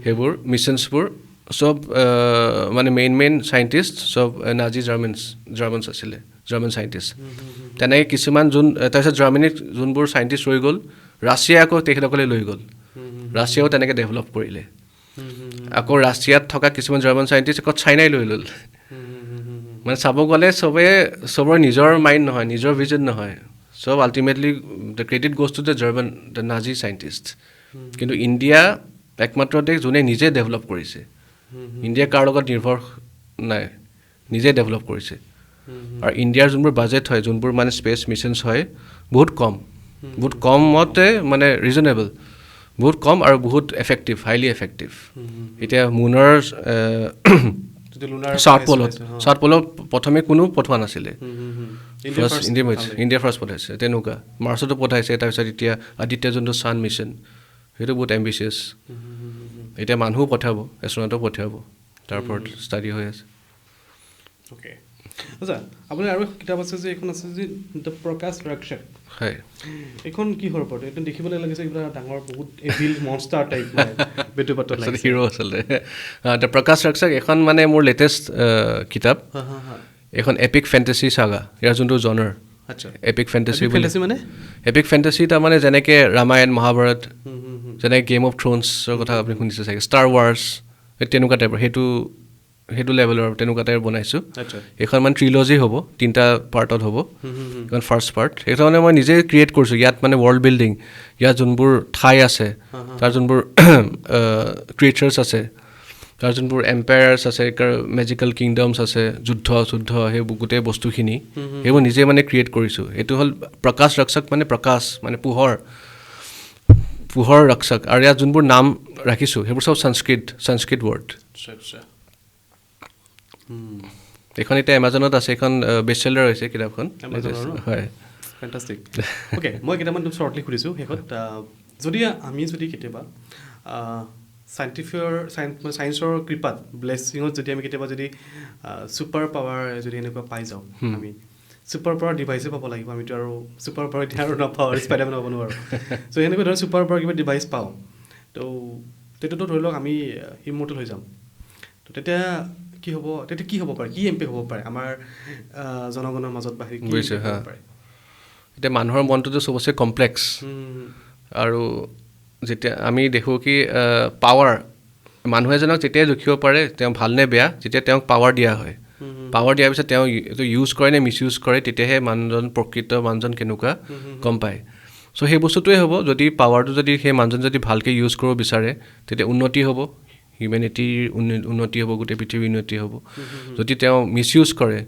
সেইবোৰ মিছনছবোৰ চব মানে মেইন চাইণ্টিষ্ট চব নাজি জাৰ্মানছ আছিলে জাৰ্মান চাইণ্টিষ্ট তেনেকৈ কিছুমান তাৰপিছত জাৰ্মানীত যোনবোৰ চাইণ্টিষ্ট ৰৈ গ'ল ৰাছিয়া আকৌ তেখেতসকলে লৈ গ'ল ৰাছিয়াও তেনেকৈ ডেভেলপ কৰিলে আকৌ ৰাছিয়াত থকা কিছুমান জাৰ্মান চাইণ্টিষ্ট আকৌ চাইনাই লৈ ল'ল মানে চাব গ'লে চবৰে নিজৰ মাইণ্ড নহয় নিজৰ ভিজন নহয় চব ultimately the credit goes to the Nazi scientist কিন্তু ইণ্ডিয়া একমাত্ৰ দেশ যোনে নিজে ডেভেলপ কৰিছে ইণ্ডিয়া কাৰ লগত নিৰ্ভৰ নাই নিজে ডেভেলপ কৰিছে আৰু ইণ্ডিয়াৰ যোনবোৰ বাজেট হয় যোনবোৰ মানে স্পেচ মিছনছ হয় বহুত কমতে মানে ৰিজনেবল বহুত কম আৰু বহুত এফেক্টিভ হাইলি এফেক্টিভ এতিয়া মুনৰ চাউথ পলত প্ৰথমে কোনো পঠোৱা নাছিলে ইণ্ডিয়া ফাৰ্ষ্ট পঠাইছে তেনেকুৱা মাৰ্চতো পঠাইছে তাৰপিছত এতিয়া আদিত্য যোনটো ছান মিছন সেইটো বহুত এম্বিচিয়াছ এতিয়া মানুহো পঠাব এষ্ট্ৰনটো পঠিয়াব তাৰ ওপৰত ষ্টাডি হৈ আছে অ'কে আচ্ছা আপোনাৰ আৰু কিতাপ আছে যে এইখন আছে যে দ্য প্ৰকাশ ৰাক্ষক হয় এইখন কিহৰ ওপৰত এইটো দেখিবলৈ লাগিছে কিবা ডাঙৰ বহুত এভিল মনষ্টাৰ টাইপ বেটুপাতত লাগিছে হিৰো আচলতে দ্য প্ৰকাশ ৰাক্ষক এখন মানে মোৰ লেটেষ্ট কিতাপ এখন এপিক ফেণ্টাচি সাগা ইয়াৰ যোনটো জনাৰ আচ্ছা এপিক ফেণ্টাচি মানে এপিক ফেণ্টাচি তাৰমানে যেনেকৈ ৰামায়ণ মহাভাৰত যেনেকৈ গেম অফ থ্ৰ'নছৰ কথা আপুনি শুনিছে চাগে ষ্টাৰ ৱাৰ্ছ তেনেকুৱা টাইপৰ সেইটো লেভেলৰ তেনেকুৱা টাইপ বনাইছোঁ এইখন মানে ট্ৰিলজি হ'ব 3টা পাৰ্টত হ'ব এইখন ফাৰ্ষ্ট পাৰ্ট এইখন মানে মই নিজে ক্ৰিয়েট কৰিছোঁ ইয়াত মানে ৱৰ্ল্ড বিল্ডিং ইয়াৰ যোনবোৰ ঠাই আছে তাৰ যোনবোৰ ক্ৰিয়েচাৰ্ছ আছে তাৰ যোনবোৰ এম্পায়াৰ্ছ আছে মেজিকেল কিংডমছ আছে যুদ্ধ সেইবোৰ গোটেই বস্তুখিনি সেইবোৰ নিজে মানে ক্ৰিয়েট কৰিছোঁ এইটো হ'ল প্ৰকাশ ৰক্ষক মানে প্ৰকাশ মানে পোহৰ ৰক্ষক আৰু ইয়াত যোনবোৰ নাম ৰাখিছোঁ সেইবোৰ চব সংস্কৃত ৱৰ্ড এইখন এতিয়া এমাজনত আছে এইখন বেষ্ট চেলাৰ হৈছে কিতাপখন হয় ফেণ্টাষ্টিক অ'কে মই কেইটামান শ্বৰ্টলি সুধিছোঁ শেষত যদি কেতিয়াবা চায়েন্সৰ কৃপাত ব্লেছিঙত যদি আমি কেতিয়াবা যদি ছুপাৰ পাৱাৰ যদি এনেকুৱা পাই যাওঁ আমি ছুপাৰ পাৱাৰ ডিভাইচে পাব লাগিব আমিতো আৰু ছুপাৰ পাৱাৰ এতিয়া আৰু নাপাওঁ আৰু স্পাইডাৰমেন হ'ব নোৱাৰোঁ চ' এনেকুৱা ধৰণৰ ছুপাৰ পাৱাৰ কিবা ডিভাইচ পাওঁ তো তেতিয়াতো ধৰি লওক আমি ইমৰ্টেল হৈ যাম তো তেতিয়া কি হ'ব পাৰে কি ইম্পেক্ট হ'ব পাৰে আমাৰ জনগণৰ মাজত বা কি হ'ব পাৰে এতিয়া মানুহৰ মনটোতো চবতছে কমপ্লেক্স আৰু যেতিয়া আমি দেখোঁ কি পাৱাৰ মানুহ এজনক যেতিয়াই জুখিব পাৰে তেওঁ ভাল নে বেয়া যেতিয়া তেওঁক পাৱাৰ দিয়া হয় পাৱাৰ দিয়াৰ পিছত তেওঁ এইটো ইউজ কৰে নে মিছ ইউজ কৰে তেতিয়াহে প্ৰকৃত মানুহজন কেনেকুৱা গম পায় চ' সেই বস্তুটোৱে হ'ব যদি পাৱাৰটো যদি সেই মানুহজন যদি ভালকৈ ইউজ কৰিব বিচাৰে তেতিয়া উন্নতি হ'ব হিউমেনিটিৰ উন্নতি হ'ব গোটেই পৃথিৱীৰ উন্নতি হ'ব যদি তেওঁ মিছ ইউজ কৰে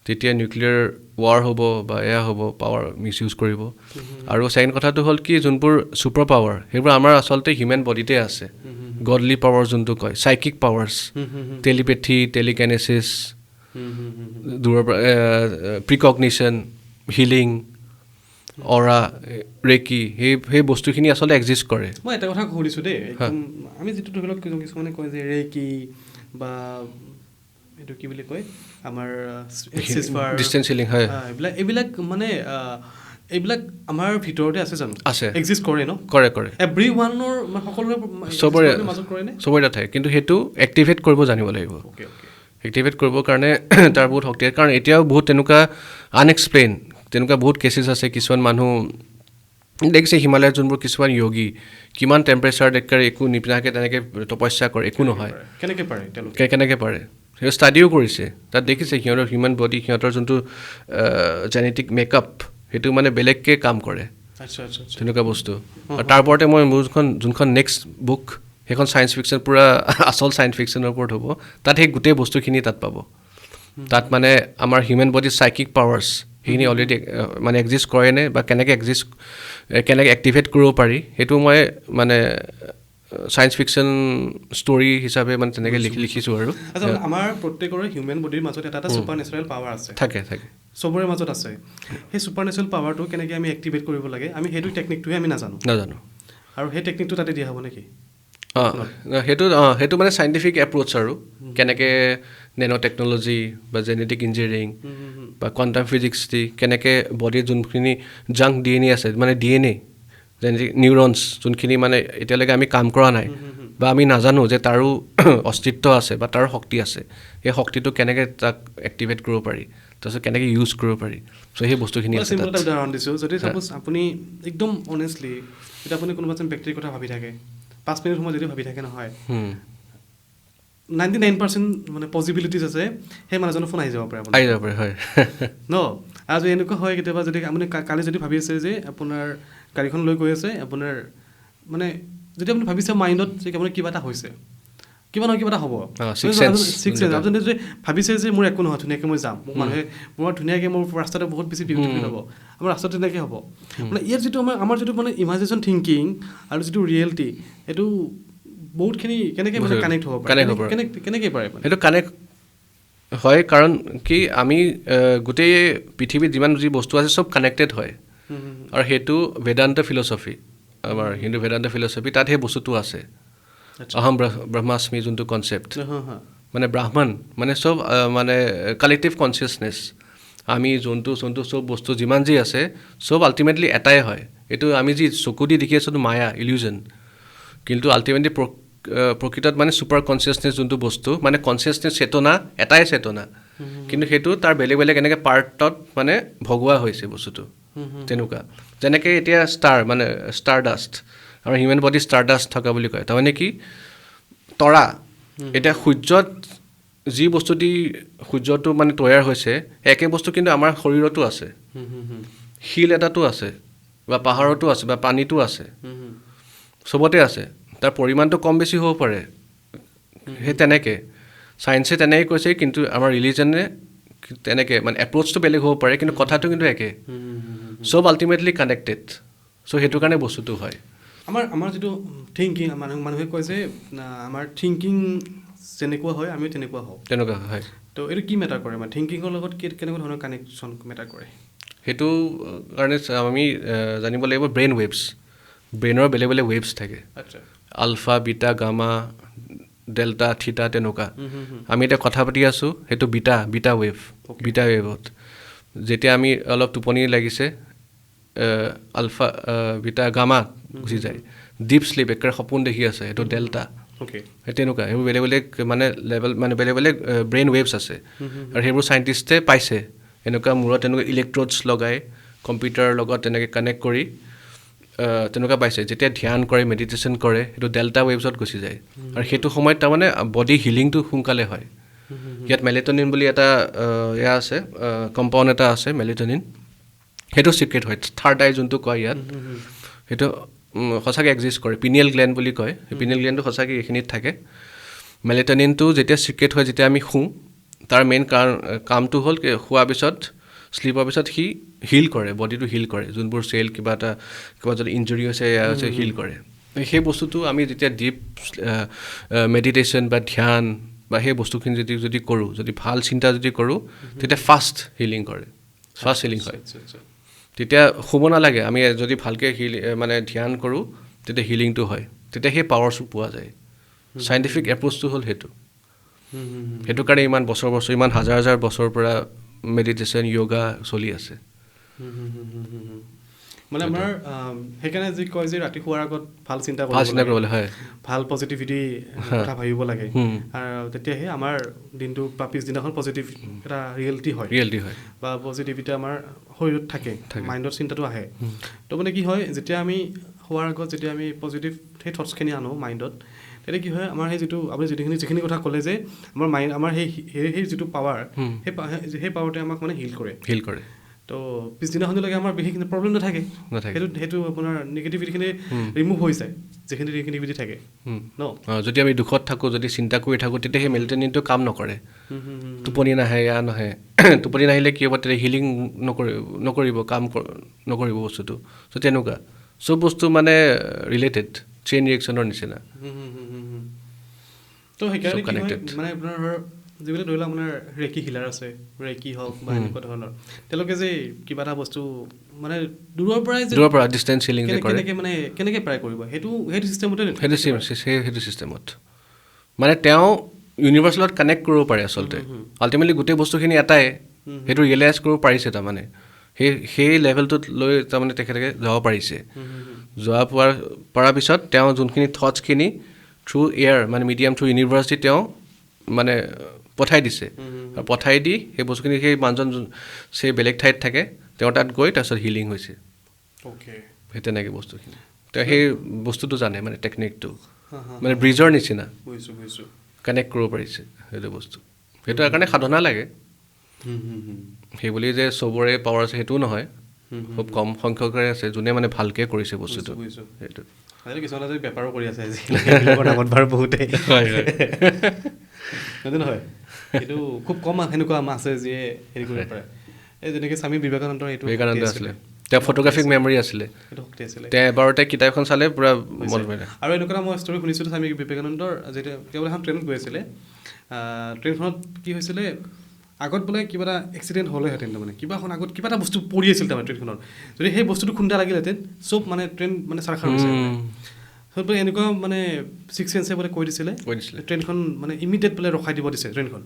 তেতিয়া নিউক্লিয়াৰ ৱাৰ হ'ব বা এয়া হ'ব পাৱাৰ মিছ ইউজ কৰিব আৰু ছেকেণ্ড কথাটো হ'ল কি যোনবোৰ ছুপাৰ পাৱাৰ সেইবোৰ আমাৰ আচলতে হিউমেন বডিতে আছে গডলি পাৱাৰ যোনটো কয় চাইকিক পাৱাৰ্ছ টেলিপেথি টেলিকেনেচিছ দূৰৰ পৰা প্ৰিকগনিশ্যন হিলিং অৰা ৰেকি সেই বস্তুখিনি আচলতে এক্সিষ্ট কৰে মই এটা কথা সুধিছোঁ দেই আমি যিটো ধৰি লওক কিছুমানে কয় যে ৰেকি বা এইটো কি বুলি কয় আমাৰ ডিষ্টেঞ্চ হিলিং হয় এইবিলাক মানে এইবিলাক আমাৰ ভিতৰতে আছে জানো আছে এক্সিষ্ট কৰে ন কৰে এভৰি ওৱানৰ সকলোৰে মাজত কৰে নে চবৰে থাকে কিন্তু সেইটো এক্টিভেট কৰিব জানিব লাগিব এক্টিভেট কৰিবৰ কাৰণে তাৰ বহুত শক্তি আছে কাৰণ এতিয়াও বহুত তেনেকুৱা আনএক্সপ্লেইন তেনেকুৱা বহুত কেছেছ আছে কিছুমান মানুহ দেখিছে হিমালয়ত যোনবোৰ কিছুমান য়োগী কিমান টেম্পাৰেচাৰ দেখাৰে একো নিপিন্ধাকৈ তেনেকৈ তপস্যা কৰে একো নহয় কেনেকৈ পাৰে সেই ষ্টাডিও কৰিছে তাত দেখিছে সিহঁতৰ হিউমেন বডি সিহঁতৰ যোনটো জেনেটিক মেকআপ সেইটো মানে বেলেগকৈ কাম কৰে তেনেকুৱা বস্তু আৰু তাৰ ওপৰতে মই মোৰ যোনখন নেক্সট বুক সেইখন ছায়েন্স ফিকশ্যন পূৰা আচল ছায়েন্স ফিকশ্যনৰ ওপৰত হ'ব তাত সেই গোটেই বস্তুখিনি তাত পাব তাত মানে আমাৰ হিউমেন বডিৰ চাইকিক পাৱাৰ্ছ সেইখিনি অলৰেডি মানে এক্সিষ্ট কৰেনে বা কেনেকৈ এক্টিভেট কৰিব পাৰি সেইটো মই মানে ছায়েন্স ফিকশ্যন ষ্টৰী হিচাপে মানে তেনেকৈ লিখিছোঁ আৰু আমাৰ প্ৰত্যেকৰে হিউমেন বডিৰ মাজত এটা ছুপাৰ নেচাৰেল পাৱাৰ আছে থাকে চবৰে মাজত আছে সেই ছুপাৰ নেচাৰেল পাৱাৰটো কেনেকৈ আমি এক্টিভেট কৰিব লাগে আমি সেইটো টেকনিকটোহে আমি নাজানো আৰু সেই টেকনিকটো তাতে দিয়া হ'ব নেকি সেইটো মানে চাইণ্টিফিক এপ্ৰ'চ আৰু কেনেকৈ নেনো টেকন'লজি বা জেনেটিক ইঞ্জিনিয়াৰিং বা কোৱাণ্টাম ফিজিক্স দি কেনেকৈ বডিৰ যোনখিনি জাংক DNA আছে মানে DNA জেনেটিক নিউৰনছ যোনখিনি মানে এতিয়ালৈকে আমি কাম কৰা নাই বা আমি নাজানো যে তাৰো অস্তিত্ব আছে বা তাৰ শক্তি আছে সেই শক্তিটো কেনেকৈ তাক এক্টিভেট কৰিব পাৰি তাৰপিছত কেনেকৈ ইউজ কৰিব পাৰি চ' সেই বস্তুখিনি আছে চিম্পল এটা উদাহৰণ দিছোঁ যদি চাপ'জ আপুনি একদম অনেষ্টলি যেতিয়া আপুনি কোনোবা এজন ব্যক্তিৰ কথা ভাবি থাকে 5 মিনিট সময় যদি ভাবি থাকে নহয় 99% মানে পজিবিলিটিজ আছে সেই মানুহজনৰ ফোন আহি যাব পাৰে হয় ন আৰু যদি এনেকুৱা হয় কেতিয়াবা যদি আপুনি কালি যদি ভাবি আছে যে আপোনাৰ গাড়ীখন লৈ গৈ আছে আপোনাৰ মানে যদি আপুনি ভাবিছে মাইণ্ডত যে আপোনাৰ কিবা এটা হৈছে কিবা নহয় কিবা এটা হ'ব আপুনি যদি ভাবিছে যে মোৰ একো নহয় ধুনীয়াকৈ মই যাম মোক মানুহে মোৰ ধুনীয়াকৈ মোৰ ৰাস্তাটো বহুত বেছি বিউটিফুল হ'ব আমাৰ ৰাস্তাটো তেনেকৈ হ'ব মানে ইয়াৰ যিটো আমাৰ যিটো মানে ইমাজিনেশ্যন থিংকিং আৰু যিটো ৰিয়েলিটি সেইটো বহুতখিনি কেনেকৈ মানে কানেক্ট হ'ব পাৰে কেনেকৈ পাৰে সেইটো কানেক্ট হয় কাৰণ কি আমি গোটেই পৃথিৱীত যিমান যি বস্তু আছে চব কানেক্টেড হয় আৰু সেইটো বেদান্ত ফিলচফি আমাৰ হিন্দু বেদান্ত ফিলচফি তাত সেই বস্তুটো আছে অহম ব্ৰহ্মাস্মি যোনটো কনচেপ্ট মানে ব্ৰাহ্মণ মানে চব মানে কালেক্টিভ কনচিয়াছনেছ আমি যোনটো চব বস্তু যিমান যি আছে চব আল্টিমেটলি এটাই হয় এইটো আমি যি চকু দি দেখি আছোঁ মায়া ইলিউজন কিন্তু আল্টিমেটলি প্ৰকৃতত মানে ছুপাৰ কনচিয়াছনেছ যোনটো বস্তু মানে কনচিয়াছনেছ চেতনা এটাই চেতনা কিন্তু সেইটো তাৰ বেলেগ বেলেগ এনেকৈ পাৰ্টত মানে ভগোৱা হৈছে বস্তুটো তেনেকুৱা যেনেকৈ এতিয়া মানে ষ্টাৰ ডাষ্ট আমাৰ হিউমেন বডি ষ্টাৰ ডাষ্ট থকা বুলি কয় তাৰমানে কি তৰা এতিয়া সূৰ্যত যি বস্তু দি সূৰ্যটো মানে তৈয়াৰ হৈছে একে বস্তু কিন্তু আমাৰ শৰীৰতো আছে শিল এটাতো আছে বা পাহাৰতো আছে বা পানীতো আছে চবতে আছে তাৰ পৰিমাণটো কম বেছি হ'ব পাৰে সেই তেনেকৈ চায়েন্সে তেনেকৈ কৈছে কিন্তু আমাৰ ৰিলিজনে তেনেকৈ মানে এপ্ৰ'চটো বেলেগ হ'ব পাৰে কিন্তু কথাটো কিন্তু একে চব আল্টিমেটলি কানেক্টেড চ' সেইটো কাৰণে বস্তুটো হয় আমাৰ যিটো থিংকিং মানুহে কয় যে আমাৰ থিংকিং যেনেকুৱা হয় আমিও তেনেকুৱা হওঁ তেনেকুৱা হয় তো এইটো কি মেটাৰ কৰে মানে থিংকিঙৰ লগত কেনেকুৱা ধৰণৰ কানেকশ্যন মেটাৰ কৰে সেইটো কাৰণে আমি জানিব লাগিব ব্ৰেইন ৱেভছ ব্ৰেইনৰ বেলেগ বেলেগ ৱেভছ থাকে আচ্ছা আলফা বিটা গামা ডেল্টা থিটা তেনেকুৱা আমি এতিয়া কথা পাতি আছোঁ সেইটো বিটা ৱেভত যেতিয়া আমি অলপ টোপনি লাগিছে আলফা বিটা গামা গুচি যায় ডিপ শ্লিপ একেবাৰে সপোন দেখি আছে সেইটো ডেল্টা সেই তেনেকুৱা সেইবোৰ বেলেগ বেলেগ মানে লেভেল মানে বেলেগ বেলেগ ব্ৰেইন ৱেভছ আছে আৰু সেইবোৰ চাইণ্টিষ্টে পাইছে এনেকুৱা মূৰত তেনেকুৱা ইলেক্ট্ৰডছ লগাই কম্পিউটাৰৰ লগত তেনেকৈ কানেক্ট কৰি তেনেকুৱা পাইছে যেতিয়া ধ্যান কৰে মেডিটেশ্যন কৰে সেইটো ডেল্টা ৱেভছত গুচি যায় আৰু সেইটো সময়ত তাৰমানে বডি হিলিংটো সোনকালে হয় ইয়াত মেলেটনিন বুলি এটা এয়া আছে কম্পাউণ্ড এটা আছে মেলেটনিন সেইটো চিক্ৰেট হয় থাৰ্ড আই যোনটো কয় ইয়াত সেইটো সঁচাকৈ এক্সিষ্ট কৰে পিনিয়েল গ্লেণ্ড বুলি কয় সেই পিনিয়েল গ্লেণ্ডটো সঁচাকৈ এইখিনিত থাকে মেলেটনিনটো যেতিয়া চিক্ৰেট হয় যেতিয়া আমি শুওঁ তাৰ মেইন কামটো হ'ল শোৱাৰ পিছত শ্লিপৰ পিছত সি হিল কৰে বডিটো হিল কৰে যোনবোৰ চেল কিবা যদি ইঞ্জুৰি হৈছে হিল কৰে সেই বস্তুটো আমি যেতিয়া ডিপ মেডিটেশ্যন বা ধ্যান বা সেই বস্তুখিনি যদি কৰোঁ যদি ভাল চিন্তা যদি কৰোঁ তেতিয়া ফাষ্ট হিলিং হয় তেতিয়া শুব নালাগে আমি যদি ভালকৈ মানে ধ্যান কৰোঁ তেতিয়া হিলিংটো হয় তেতিয়া সেই পাৱাৰটো পোৱা যায় চাইণ্টিফিক এপ্ৰ'চটো হ'ল সেইটো কাৰণে ইমান বছৰ ইমান হাজাৰ বছৰৰ পৰা মেডিটেশ্যন য়োগা চলি আছে মানে আমাৰ সেইকাৰণে যি কয় যে ৰাতি শোৱাৰ আগত ভাল চিন্তা কৰিবলৈ হয় ভাল পজিটিভিটি কথা ভাবিব লাগে আৰু তেতিয়াহে আমাৰ দিনটো বা পিছদিনাখন পজিটিভ এটা ৰিয়েলিটি হয় বা পজিটিভিটি আমাৰ শৰীৰত থাকে মাইণ্ডত চিন্তাটো আহে তো মানে কি হয় যেতিয়া আমি শোৱাৰ আগত যেতিয়া আমি পজিটিভ সেই থটছখিনি আনো মাইণ্ডত তেতিয়া কি হয় আমাৰ সেই যিটো আপুনি যিখিনি কথা ক'লে যে আমাৰ মাইণ্ড আমাৰ সেই যিটো পাৱাৰ সেই পাৱাৰটোৱে আমাক মানে হিল কৰে তো পিছদিনাখনলৈকে আমাৰ বিশেষ প্ৰব্লেম নাথাকে সেইটো আপোনাৰ নিগেটিভিটিখিনি ৰিমুভ হৈ যায় যিখিনি নিগেটিভিটি থাকে ন যদি আমি দুখত থাকোঁ যদি চিন্তা কৰি থাকোঁ তেতিয়া সেই মেলেটনিনটো কাম নকৰে টোপনি নাহে টোপনি নাহিলে কি হ'ব তেতিয়া হিলিং নকৰিব কাম নকৰিব বস্তুটো চ' তেনেকুৱা চব বস্তু মানে ৰিলেটেড চেইন ৰিয়েকশ্যনৰ নিচিনা তো সেইকাৰণে মানে আপোনাৰ যিবিলাক ধৰি লওক আপোনাৰ ৰেকি হিলাৰ আছে ৰেকি হওক বা এনেকুৱা ধৰণৰ তেওঁলোকে যে কিবা এটা বস্তু মানে দূৰৰ পৰা ডিষ্টেঞ্চ হিলিং মানে কেনেকৈ প্ৰায় কৰিব সেইটো চিষ্টেমতে সেইটো চিষ্টেমত মানে তেওঁ ইউনিভাৰ্চৰ লগত কানেক্ট কৰিব পাৰে আচলতে আল্টিমেটলি গোটেই বস্তুখিনি এটাই সেইটো ৰিয়েলাইজ কৰিব পাৰিছে তাৰমানে সেই লেভেলটোত লৈ তাৰমানে তেখেতে যাব পাৰিছে পৰাৰ পিছত তেওঁ যোনখিনি থটছখিনি থ্ৰু এয়াৰ মানে মিডিয়াম থ্ৰু ইউনিভাৰ্চিটি তেওঁ মানে পঠাই দিছে আৰু পঠাই দি সেই বস্তুখিনি সেই মানুহজন সেই বেলেগ ঠাইত থাকে তেওঁ তাত গৈ তাৰপিছত হিলিং হৈছে সেই তেনেকৈ বস্তুখিনি তেওঁ সেই বস্তুটো জানে মানে টেকনিকটো মানে ব্ৰিজৰ নিচিনা কানেক্ট কৰিব পাৰিছে সেইটো বস্তু সেইটো কাৰণে সাধনা লাগে সেই বুলি যে চবৰে পাৱাৰ আছে সেইটোও নহয় খুব কম সংখ্যকৰে আছে যোনে মানে ভালকৈ কৰিছে বস্তুটো সেইটো কিছুমানে যদি বেপাৰো কৰি আছে নামত বাৰু বহুতেই নহয় এইটো খুব কম সেনেকুৱা আছে যিয়ে হেৰি কৰিব পাৰে এই যেনেকৈ স্বামী বিবেকানন্দৰ বিবেকানন্দ আছিলে তেওঁ ফটোগ্ৰাফিক মেমৰি আছিলে তেওঁ এবাৰতে কিতাপ এখন চালে পূৰা মন পৰে আৰু এনেকুৱা মই ষ্টৰি শুনিছিলোঁ স্বামী বিবেকানন্দৰ যেতিয়া তেওঁ এখন ট্ৰেইনত গৈ আছিলে ট্ৰেইনখনত কি হৈছিলে আগত বোলে কিবা এটা এক্সিডেণ্ট হ'লেহেঁতেন তাৰমানে কিবাখন আগত কিবা এটা বস্তু পৰি আছিল তাৰমানে ট্ৰেইনখনত যদি সেই বস্তুটো খুন্দা লাগিলেহেঁতেন চব মানে ট্ৰেইন মানে চাৰখাৰ হৈছে বোলে এনেকুৱা মানে ছিক্স চেন্সে বোলে কৈ দিছিলে ট্ৰেইনখন মানে ইমিডিয়েট বোলে ৰখাই দিব দিছে ট্ৰেইনখন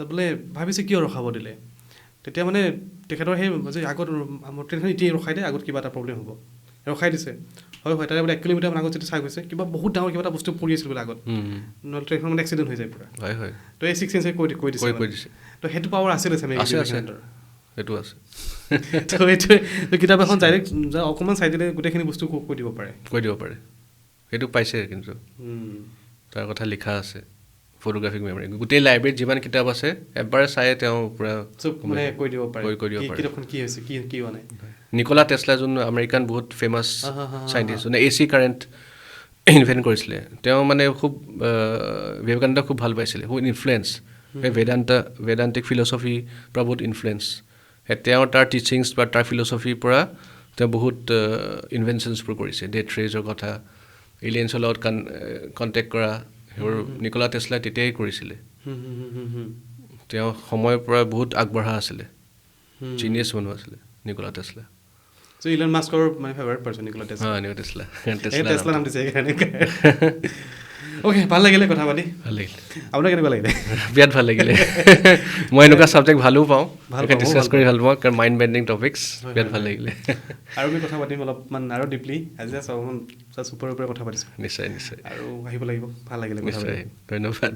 বোলে ভাবিছে কিয় ৰখাব দিলে তেতিয়া মানে তেখেতৰ সেই যে আগত ট্ৰেইনখন এতিয়াই ৰখাই দিয়ে আগত কিবা এটা প্ৰব্লেম হ'ব ৰখাই দিছে হয় তাৰে বোলে 1 কিলোমিটাৰ আগত যেতিয়া চাই গৈছে কিবা বহুত ডাঙৰ কিবা এটা বস্তু পৰি আছিল বোলে আগত নহ'লে ট্ৰেইনখন মানে এক্সিডেণ্ট হৈ যায় পূৰা তো এই ছিক্স চেন্সে কৈ দিছে তো সেইটো পাৱাৰ আছিলে স্বামী বিবেকানন্দৰ সেইটো আছে তো এইটোৱে কিতাপ এখন ডাইৰেক্ট অকণমান চাই দিলে গোটেইখিনি বস্তু কৈ দিব পাৰে সেইটো পাইছে কিন্তু তাৰ কথা লিখা আছে ফটোগ্ৰাফিক মেমৰি গোটেই লাইব্ৰেৰীত যিমান কিতাপ আছে এবাৰ চাই তেওঁ পূৰা চব মানে কৈ দিব পাৰে কৈ দিব পাৰে কিতাপখন কি হৈছে কি হোৱা নাই নিকোলা টেছলা যোন আমেৰিকান বহুত ফেমাছ চাইণ্টিষ্ট যোনে AC কাৰেণ্ট ইনভেণ্ট কৰিছিলে তেওঁ মানে খুব বিবেকানন্দ খুব ভাল পাইছিলে খুব ইনফ্লুৱেঞ্চ বেদান্তিক ফিলচফিৰ পৰা বহুত ইনফ্লুৱেঞ্চ তেওঁ তাৰ টিচিংছ বা তাৰ ফিলচফিৰ পৰা তেওঁ বহুত ইনভেনশ্যনছবোৰ কৰিছে ডেথ ৰেজৰ কথা এলিয়েন্সৰ লগত কণ্টেক্ট কৰা সেইবোৰ নিকোলা টেছলাই তেতিয়াই কৰিছিলে তেওঁ সময়ৰ পৰা বহুত আগবঢ়া আছিলে জিনিয়াছ মানুহ আছিলে Nikola Tesla So Elon Musk or my favorite person Nikola Tesla. Nikola Tesla Tesla নাম দিছে এইকাৰণে ওকে ভাল লাগিলে কথা পাতি ভাল লাগিলে আপোনাৰ কেনেকুৱা লাগিলে বিৰাট ভাল লাগিলে মই এনেকুৱা ছাবজেক্ট ভালো পাওঁ ডিছকাছ কৰি ভাল পাওঁ কাৰণ মাইণ্ড বেণ্ডিং টপিকছ বিৰাট ভাল লাগিলে আৰু আমি কথা পাতিম অলপমান আৰু ডিপলি আজি জাষ্ট ওপৰে ওপৰে কথা পাতিছোঁ নিশ্চয় নিশ্চয় আৰু আহিব লাগিব ভাল লাগিলে কথা নিশ্চয় ধন্যবাদ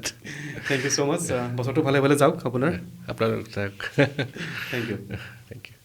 থেংক ইউ ছ' মাছ বছৰটো ভালে ভালে যাওক আপোনাৰ আপোনালোক যাওক থেংক ইউ থেংক ইউ